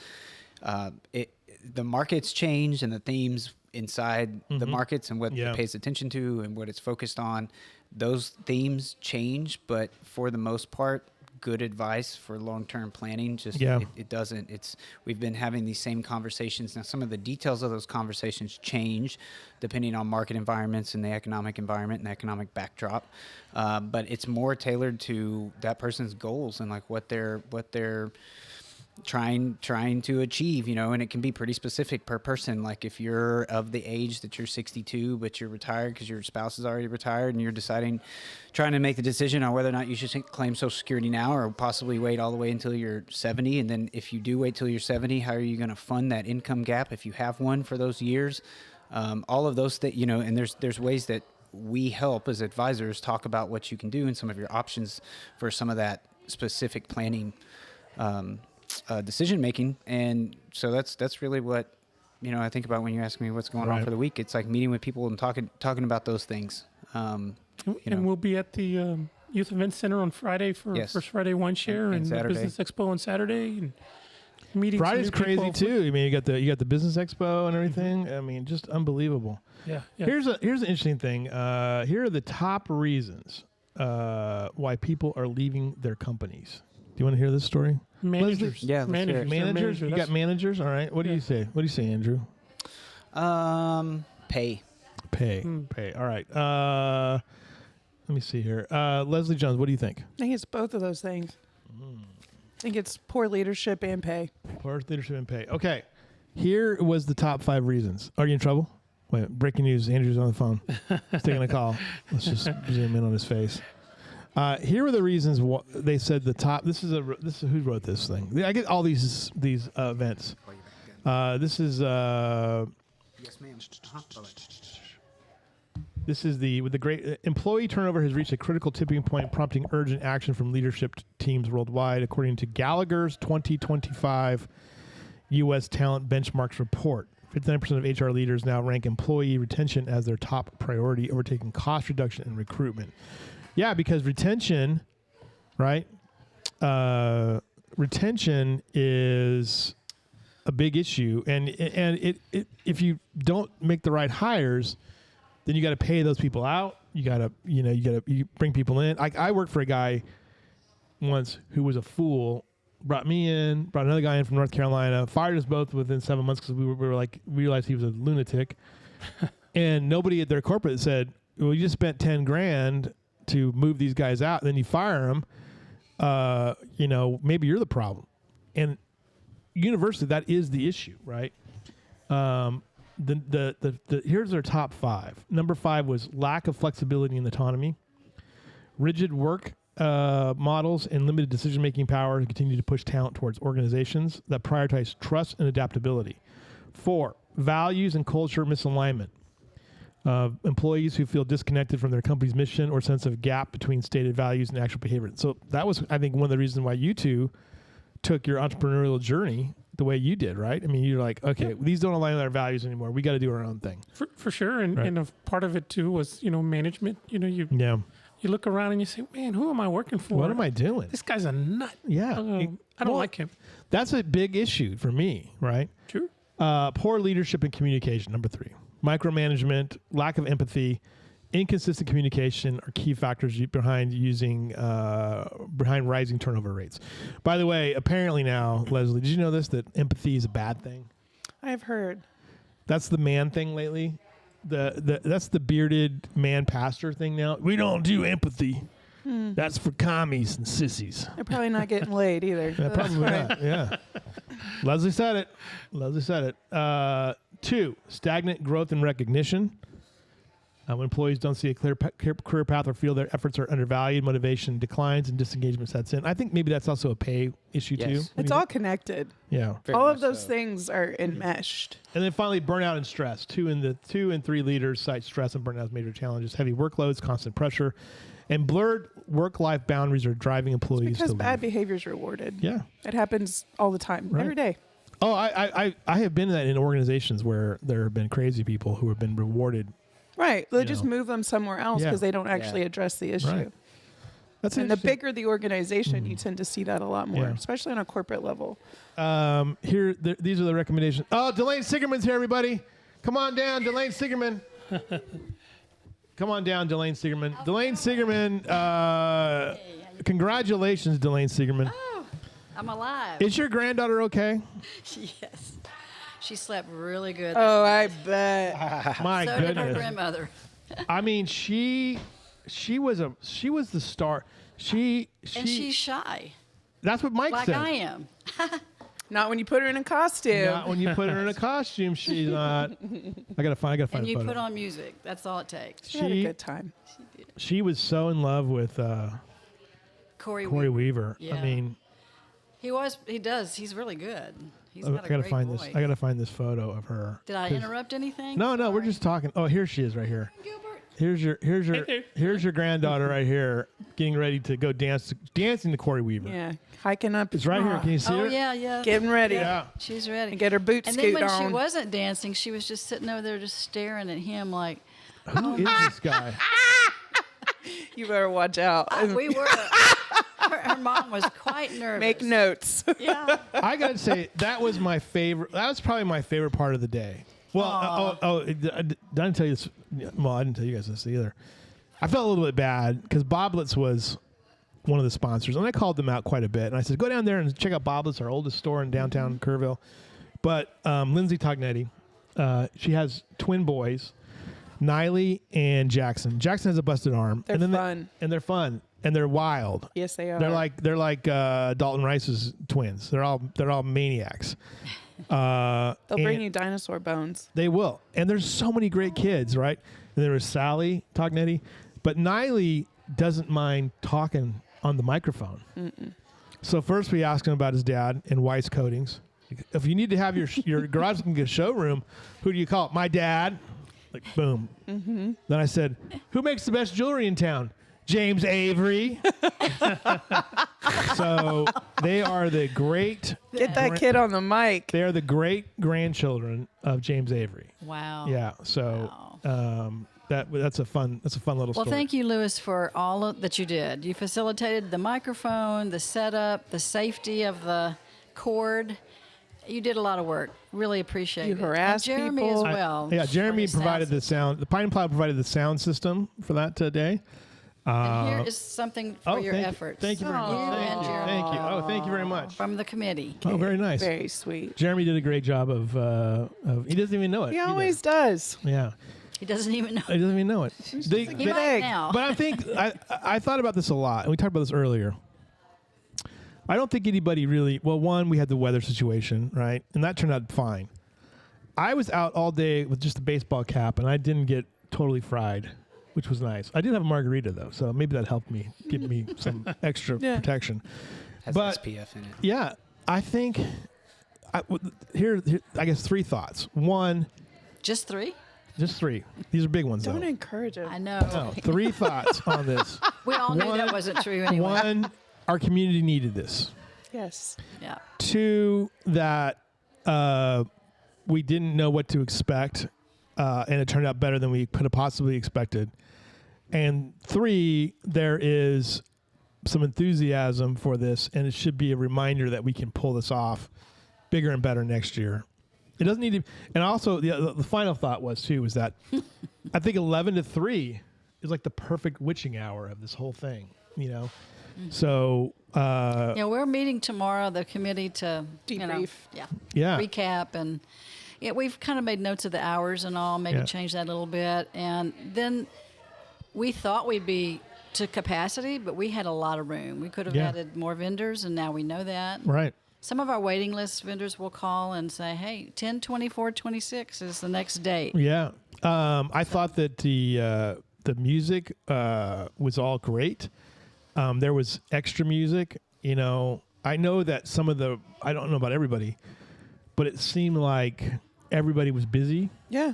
The market's changed and the themes inside the markets and what it pays attention to and what it's focused on, those themes change, but for the most part, good advice for long-term planning. Just Yeah. it doesn't. We've been having these same conversations. Now, some of the details of those conversations change depending on market environments and the economic environment and the economic backdrop. But it's more tailored to that person's goals and like what they're trying to achieve, and it can be pretty specific per person. Like if you're of the age that you're 62, but you're retired because your spouse is already retired and you're trying to make the decision on whether or not you should claim Social Security now or possibly wait all the way until you're 70. And then if you do wait till you're 70, how are you going to fund that income gap if you have one for those years? All of those things, and there's ways that we help as advisors talk about what you can do and some of your options for some of that specific planning decision making. And so that's really what I think about when you ask me what's going on for the week. It's like meeting with people and talking about those things. And we'll be at the Youth Event Center on Friday for First Friday Wine Share and the Business Expo on Saturday. And meeting Friday's crazy too. I mean, you got the Business Expo and everything. Mm-hmm. I mean, just unbelievable. Yeah. Here's an interesting thing. Here are the top reasons why people are leaving their companies. Do you want to hear this story? Managers. Yeah, managers. You got managers. All right. What do you say? What do you say, Andrew? Pay. All right. Let me see here. Leslie Jones, what do you think? I think it's both of those things. I think it's poor leadership and pay. Poor leadership and pay. Okay. Here was the top 5 reasons. Are you in trouble? Wait, breaking news. Andrew's on the phone. He's taking a call. Let's just zoom in on his face. Here were the reasons they said the top. This is who wrote this thing. I get all these events. This is Yes, ma'am. This is with the great employee turnover has reached a critical tipping point, prompting urgent action from leadership teams worldwide, according to Gallagher's 2025 U.S. Talent Benchmarks report. 59% of HR leaders now rank employee retention as their top priority, overtaking cost reduction and recruitment. Yeah, because retention, right? Retention is a big issue, and if you don't make the right hires, then you got to pay those people out. You got to you bring people in. I worked for a guy once who was a fool. Brought me in, brought another guy in from North Carolina, fired us both within 7 months because we realized he was a lunatic, and nobody at their corporate said, "Well, you just spent $10,000 to move these guys out, and then you fire them. Maybe you're the problem." And universally, that is the issue, right? Here's their top 5. Number 5 was lack of flexibility and autonomy, rigid work models, and limited decision-making power continue to push talent towards organizations that prioritize trust and adaptability. 4, values and culture misalignment. Employees who feel disconnected from their company's mission or sense of gap between stated values and actual behavior. So that was, I think, one of the reasons why you two took your entrepreneurial journey the way you did, right? I mean, you're like, okay, these don't align with our values anymore. We got to do our own thing. For sure. And a part of it, too, was, management. You look around and you say, man, who am I working for? What am I doing? This guy's a nut. Yeah. I don't like him. That's a big issue for me, right? True. Poor leadership and communication, number 3. Micromanagement, lack of empathy, inconsistent communication are key factors behind rising turnover rates. By the way, apparently now, Leslie, did you know this, that empathy is a bad thing? I've heard. That's the man thing lately. That's the bearded man pastor thing now. We don't do empathy. That's for commies and sissies. They're probably not getting laid either. Yeah, probably not. Yeah. Leslie said it. 2, stagnant growth and recognition. When employees don't see a clear career path or feel their efforts are undervalued, motivation declines and disengagement sets in. I think maybe that's also a pay issue too. It's all connected. Yeah. All of those things are enmeshed. And then finally, burnout and stress. 2 and 3 leaders cite stress and burnout as major challenges. Heavy workloads, constant pressure, and blurred work-life boundaries are driving employees because to bad leave. behavior is rewarded. Yeah. It happens all the time, Right. every day. Oh, I have been in organizations where there have been crazy people who have been rewarded. Right. They'll just move them somewhere else because Yeah. they don't actually address the issue. Right. That's And the interesting. bigger the organization, you tend to see that a lot more, Yeah. especially on a corporate level. These are the recommendations. Oh, Delane Sigerman's here, everybody. Come on down, Delane Sigerman. Come on down, Delane Sigerman. Delane Sigerman congratulations, Delane Siegerman. Oh, I'm alive. Is your granddaughter okay? Yes. She slept really good. Oh, I bet. My so did her goodness. grandmother. I mean, she was the star. And she's shy, That's what Mike like said. I am. Not when you put her in a costume. Not when you put her in a costume. She's not. I gotta find And a you photo. put on music. That's all it takes. She had a good time. She was so in love with Corey Weaver. I Yeah. mean, He does. He's really good. He's I got a gotta great find voice. this. I gotta find this photo of her. Did I 'Cause- interrupt anything? No, we're Sorry. just talking. Oh, here she is, right here. Gilbert. Here's your granddaughter right here, getting ready to go dancing to Corey Weaver. Yeah. Hiking up. It's right here. Can you see Oh her? yeah. Getting ready. Yeah. She's ready. And get her boots And then scoot when on. she wasn't dancing, she was just sitting over there, just staring at him like Who is this guy? You better watch out. we were. Her mom was quite nervous. Make notes. Yeah. I gotta say that was my favorite. That was probably my favorite part of the day. Well, I didn't tell you this. Well, I didn't tell you guys this either. I felt a little bit bad because Boblets was one of the sponsors, and I called them out quite a bit. And I said, go down there and check out Boblets, our oldest store in downtown Kerrville. But Lindsay Tognetti, she has twin boys, Niley and Jackson. Jackson has a busted arm. They're and fun. They're fun. And they're wild. Yes, they are. They're like Dalton Rice's twins. They're all maniacs. They'll bring and you dinosaur bones. They will. And there's so many great kids, right? And there was Sally Tognetti, but Niley doesn't mind talking on the microphone. So first we asked him about his dad and Weiss Coatings. If you need to have your garage looking good showroom, who do you call? My dad. Like boom. Then I said, who makes the best jewelry in town? James Avery. So they are the great. Get that kid on the mic. They are the great grandchildren of James Avery. Wow. Yeah. So that's a fun little Well, story. thank you, Lewis, for all that you did. You facilitated the microphone, the setup, the safety of the cord. You did a lot of work. Really appreciate You it. harassed and Jeremy people. as well. Yeah, for Jeremy his provided the system. sound. The Pine Plow provided the sound system for that day. And here is something for your thank efforts. You. Thank you very much. You Thank and you. Jeremy. Thank you. Oh, thank you very much. From the committee. Oh, very nice. Very sweet. Jeremy did a great job of he doesn't even know it. He either. always does. Yeah. He doesn't even know. He doesn't even know it. They- He they- might egg. now. But I thought about this a lot, and we talked about this earlier. I don't think anybody really. Well, one, we had the weather situation, right, and that turned out fine. I was out all day with just a baseball cap, and I didn't get totally fried, which was nice. I did have a margarita though, so maybe that helped me give me some extra protection. Has But- SPF in it. Yeah, I think here I guess three thoughts. One, Just 3? just three. These are big ones Don't though. encourage him. I know. No, three thoughts on this. We all knew that wasn't true anyway. One, our community needed this. Yes. Yeah. Two, that we didn't know what to expect, and it turned out better than we could have possibly expected. And three, there is some enthusiasm for this, and it should be a reminder that we can pull this off bigger and better next year. It doesn't need to. And also, the final thought was that I think 11 to 3 is like the perfect witching hour of this whole thing. You know, so Yeah, we're meeting tomorrow, the committee, to Debrief. yeah. recap. And we've kind of made notes of the hours and all, maybe Yeah. change that a little bit. And then we thought we'd be to capacity, but we had a lot of room. We could have Yeah. added more vendors, and now we know that. Right. Some of our waiting list vendors will call and say, hey, 10, 24, 26 is the next date. Yeah. I thought that the music was all great. There was extra music. You know, I know that I don't know about everybody, but it seemed like everybody was busy. Yeah.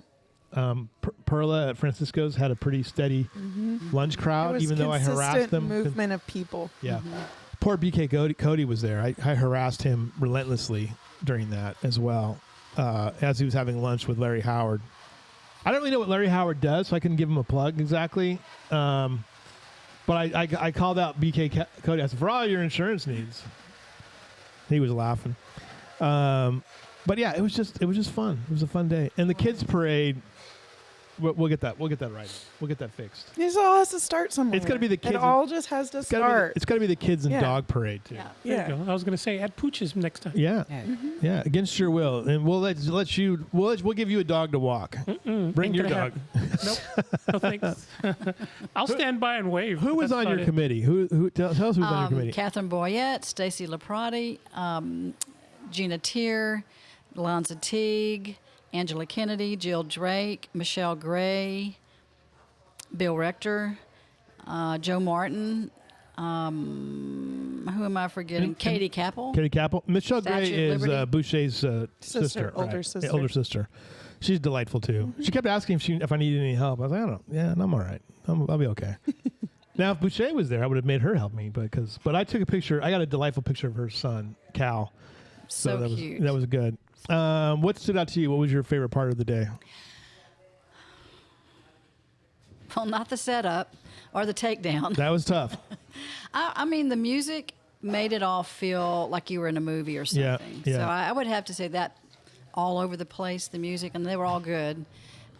Perla at Francisco's had a pretty steady lunch It crowd, was even though I harassed consistent them. movement of people. Yeah. Poor BK Cody was there. I harassed him relentlessly during that as well, as he was having lunch with Larry Howard. I don't really know what Larry Howard does, so I couldn't give him a plug exactly. But I called out BK Cody. I said, for all your insurance needs. He was laughing. But yeah, it was just fun. It was a fun day. And the kids parade, We'll get that. We'll get that right. We'll get that fixed. This all has to start somewhere. It's gotta be the kids It all just has to start. It's got to be the kids and Yeah. dog parade too. Yeah. There you go. I was going to say add pooches next time. Yeah. Yeah. Yeah, against your will, and we'll let you. We'll give you a dog to walk. Bring Ain't your gonna dog. Nope. No thanks. I'll stand by and wave. Who was That's on your about it. committee? Who tell us who's on your committee? Catherine Boyette, Stacy Laprati, Gina Tier, Lonza Teague, Angela Kennedy, Jill Drake, Michelle Gray, Bill Rector, Joe Martin. Who am I forgetting? Katie Capel. Katie Capel. Michelle Gray Statue of is Liberty. Boucher's sister, older right? sister. Older sister. She's delightful too. She kept asking if I needed any help. I was like, I don't. Yeah, I'm all right. I'll be okay. Now, if Boucher was there, I would have made her help me, but I took a picture. I got a delightful picture of her son, Cal. So that cute. Was good. What stood out to you? What was your favorite part of the day? Well, not the setup or the takedown. That was tough. I mean, the music made it all feel like you were in a movie or Yeah, something. yeah. So I would have to say that all over the place, the music, and they were all good.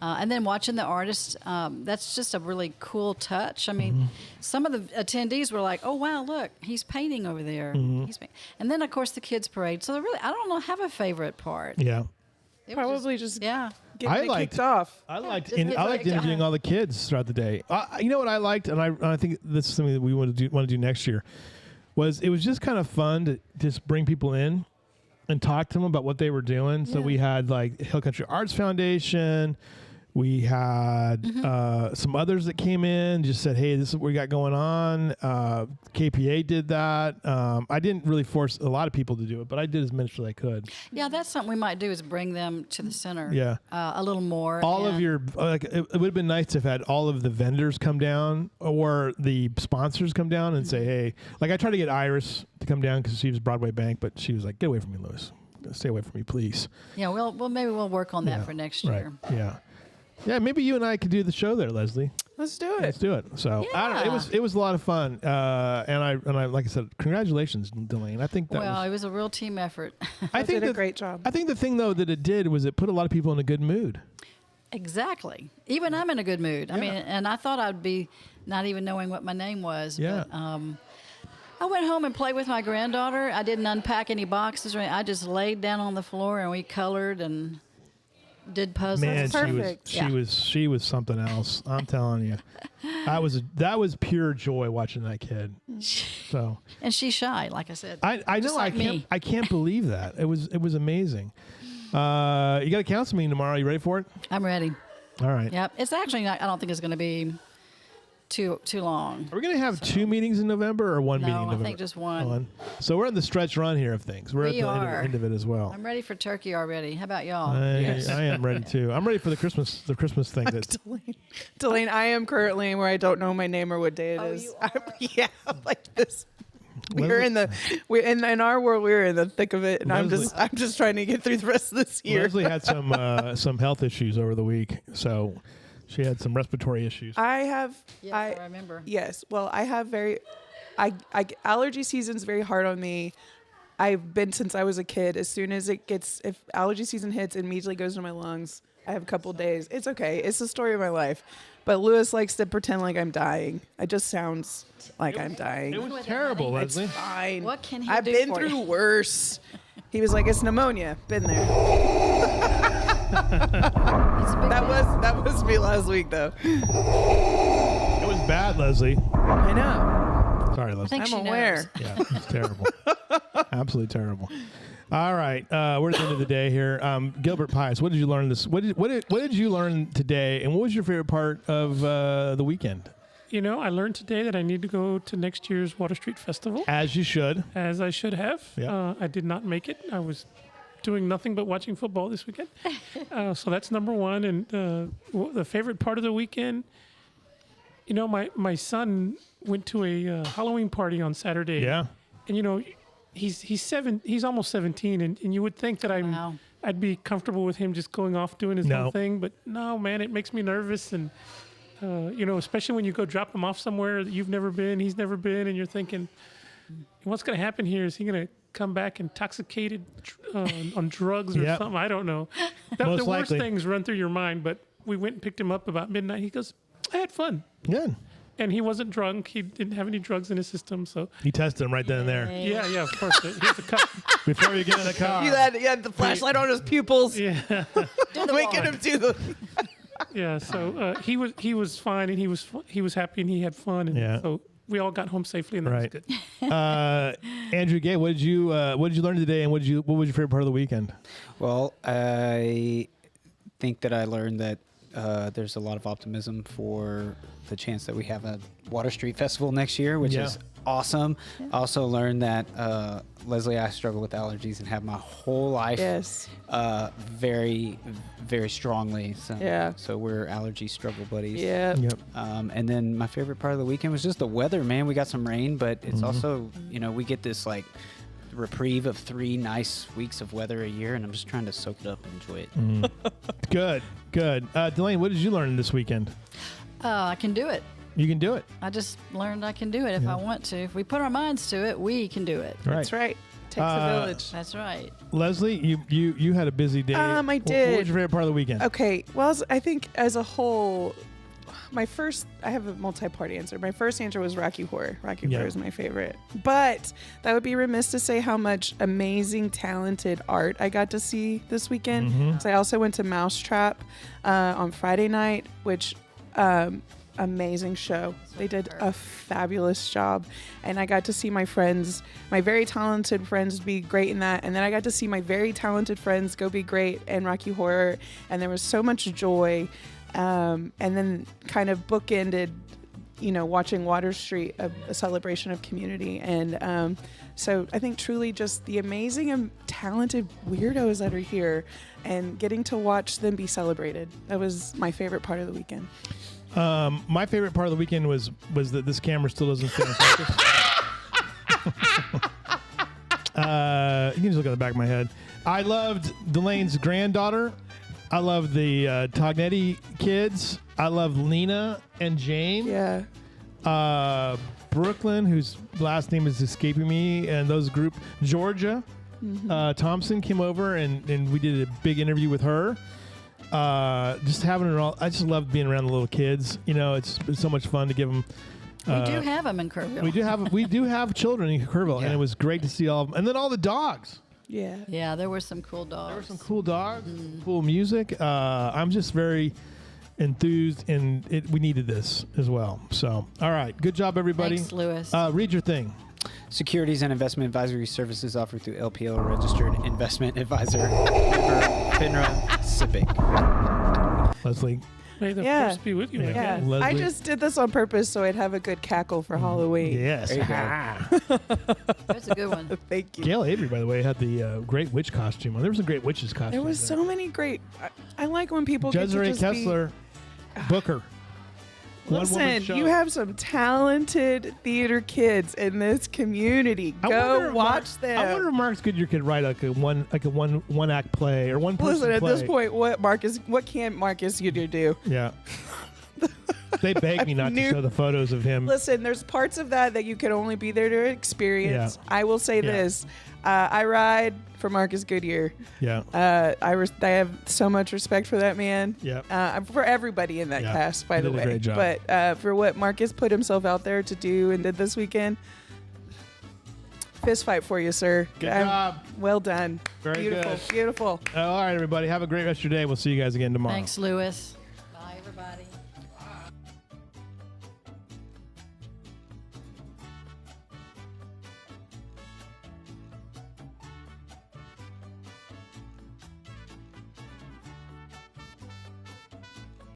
And then watching the artists, that's just a really cool touch. I mean, some of the attendees were like, "Oh wow, look, he's painting over there." And then of course the kids parade. So I don't know, have a favorite part. Yeah. It was Probably just yeah. getting it kicked off. I liked just get I liked like- interviewing all the kids throughout the day. You know what I liked, and I think this is something that we want to do next year. It was just kind of fun to just bring people in and talk to them about what they were doing. So we had like Hill Country Arts Foundation. We had some others that came in, just said, hey, this is what we got going on. KPA did that. I didn't really force a lot of people to do it, but I did as much as I could. Yeah, that's something we might do is bring them to the center. Yeah. A little more. All of and- your, it would have been nice to have had all of the vendors come down or the sponsors come down and say, hey, like I tried to get Iris to come down because she was Broadway Bank, but she was like, get away from me, Louis. Stay away from me, please. Yeah, well, maybe we'll work on that Yeah, for next Right. year. Yeah. Yeah, maybe you and I could do the show there, Leslie. Let's do it. Let's do it. So I don't know, it was a lot of fun, and I like I said, congratulations, Delane. I think that Well, it was a real team effort. I think did a great job. I think the thing though that it did was it put a lot of people in a good mood. Exactly. Even I'm in a good mood. I mean, and I thought I'd be not even knowing what my name was. Yeah. But, I went home and played with my granddaughter. I didn't unpack any boxes or anything. I just laid down on the floor and we colored and did puzzles. Man, perfect. she was something else. I'm telling you, that was pure joy watching that kid. So And she's shy, like I said. I know Just like me. I can't believe that it was amazing. You got a council meeting tomorrow. You ready for it? I'm ready. All right. Yep. It's actually not, I don't think it's going to be too long. Are we going to have 2 meetings in November or one No, meeting in I November? think just one. So we're in the stretch run here of things. We're We at the are. end of it as well. I'm ready for turkey already. How about y'all? I am ready too. I'm ready for the Christmas thing. That Delane, I am currently where I don't know my name or what day it is. you are? Yeah, like this. We're in our world. We're in the thick of it, and I'm just trying to get through the rest of this year. Leslie had some health issues over the week, so she had some respiratory issues. I have. Yes, I remember. Yes. Well, I have allergy season's very hard on me. I've been since I was a kid. As soon as if allergy season hits, it immediately goes to my lungs. I have a couple days. It's okay. It's the story of my life. But Lewis likes to pretend like I'm dying. It just sounds like I'm dying. It was terrible, It's Leslie. fine. What can he I've do been for through you? worse. He was like, it's pneumonia. Been there. It's a big deal. That was me last week, though. It was bad, Leslie. I know. Sorry, I Leslie. think I'm she aware. knows. Yeah, it's terrible. Absolutely terrible. All right, we're at the end of the day here. Gilbert Paiz, what did you learn this? What did you learn today? And what was your favorite part of the weekend? You know, I learned today that I need to go to next year's Water Street Festival, As you should. as I should have. Yeah. I did not make it. I was doing nothing but watching football this weekend. So that's number one. And the favorite part of the weekend, you know, my son went to a Halloween party on Saturday. Yeah. And, you know, he's almost 17, and you would think that Wow. I'd be comfortable with him just going off doing his No. own thing, but no, man, it makes me nervous. And you know, especially when you go drop him off somewhere that you've never been, he's never been, and you're thinking, what's going to happen here? Is he going to come back intoxicated on drugs or Yep. something? I don't know. The Most worst likely. things run through your mind, but we went and picked him up about midnight. He goes, I had fun. Good. And he wasn't drunk. He didn't have any drugs in his system. So You tested him right then and there. yeah, of course. Here's the cup. Before you get in the car. You had the flashlight on his pupils, Yeah, making him do the. yeah. So he was fine, and he was happy, and he had fun, and Yeah. so we all got home safely, and that Right. was good. Andrew Gay, what did you learn today, and what was your favorite part of the weekend? Well, I think that I learned that there's a lot of optimism for the chance that we have a Water Street Festival next year, which is awesome. I also learned that Leslie, I struggle with allergies and have my whole life Yes. very, very strongly. So, Yeah. so we're allergy struggle buddies. Yeah. Yep. And then my favorite part of the weekend was just the weather, man. We got some rain, but it's also, we get this like reprieve of 3 nice weeks of weather a year, and I'm just trying to soak it up and enjoy it. Good. Delaney, what did you learn this weekend? I can do it. You can do it. I just learned I can do it if I want to. If we put our minds to it, we can do it. That's right. Takes a village. That's right. Leslie, you had a busy day. I What did. was your favorite part of the weekend? Okay. Well, I think as a whole, I have a multi-part answer. My first answer was Rocky Horror. Rocky Horror is my favorite. But that would be remiss to say how much amazing, talented art I got to see this weekend. So I also went to Mousetrap on Friday night, which amazing show. They did a fabulous job. And I got to see my friends, my very talented friends, be great in that. And then I got to see my very talented friends go be great in Rocky Horror. And there was so much joy. And then kind of bookended, watching Water Street, a celebration of community. And so I think truly just the amazing and talented weirdos that are here and getting to watch them be celebrated. That was my favorite part of the weekend. My favorite part of the weekend was that this camera still doesn't stay in focus. You can just look at the back of my head. I loved Delaine's granddaughter. I love the Tognetti kids. I love Lena and Jane. Yeah. Brooklyn, whose last name is escaping me, and those group. Georgia Thompson came over, and we did a big interview with her. Just having it all. I just love being around the little kids. It's so much fun to give them. We do have them in Kerrville. We do have children in Kerrville, and it was great to see all of them. And then all the dogs. Yeah. Yeah, there were some cool dogs. There were some cool dogs, cool music. I'm just very enthused, and we needed this as well. So, all right. Good job, everybody. Thanks, Lewis. Read your thing. Securities and investment advisory services offered through LPL registered investment advisor, FINRA, SIPC. Leslie. May the Yeah. force be with you. Yeah. Yeah. again. Leslie. I just did this on purpose so I'd have a good cackle for Halloween. Yes. There you go. That's a good one. Thank you. Gail Avery, by the way, had the great witch costume on. There was some great witches costumes. There was so many great. I like when people get to Desiree just Kessler, Booker. Listen, show. you have some talented theater kids in this community. I Go wonder if watch them. I wonder if Marcus Goodyear could write like a one act play or one person Listen, at play. this point, what can Marcus Goodyear do? Yeah. They begged me not to knew- show the photos of him. Listen, there's parts of that you can only be there to experience. Yeah. I will say Yeah. this. I ride for Marcus Goodyear. Yeah. I have so much respect for that man. Yeah. For everybody in that Yeah. cast, by He the did a way. great job. But for what Marcus put himself out there to do and did this weekend, fist fight for you, sir. Good job. Well done. Very beautiful, good. Beautiful. All right, everybody. Have a great rest of your day. We'll see you guys again tomorrow. Thanks, Lewis. Bye, everybody.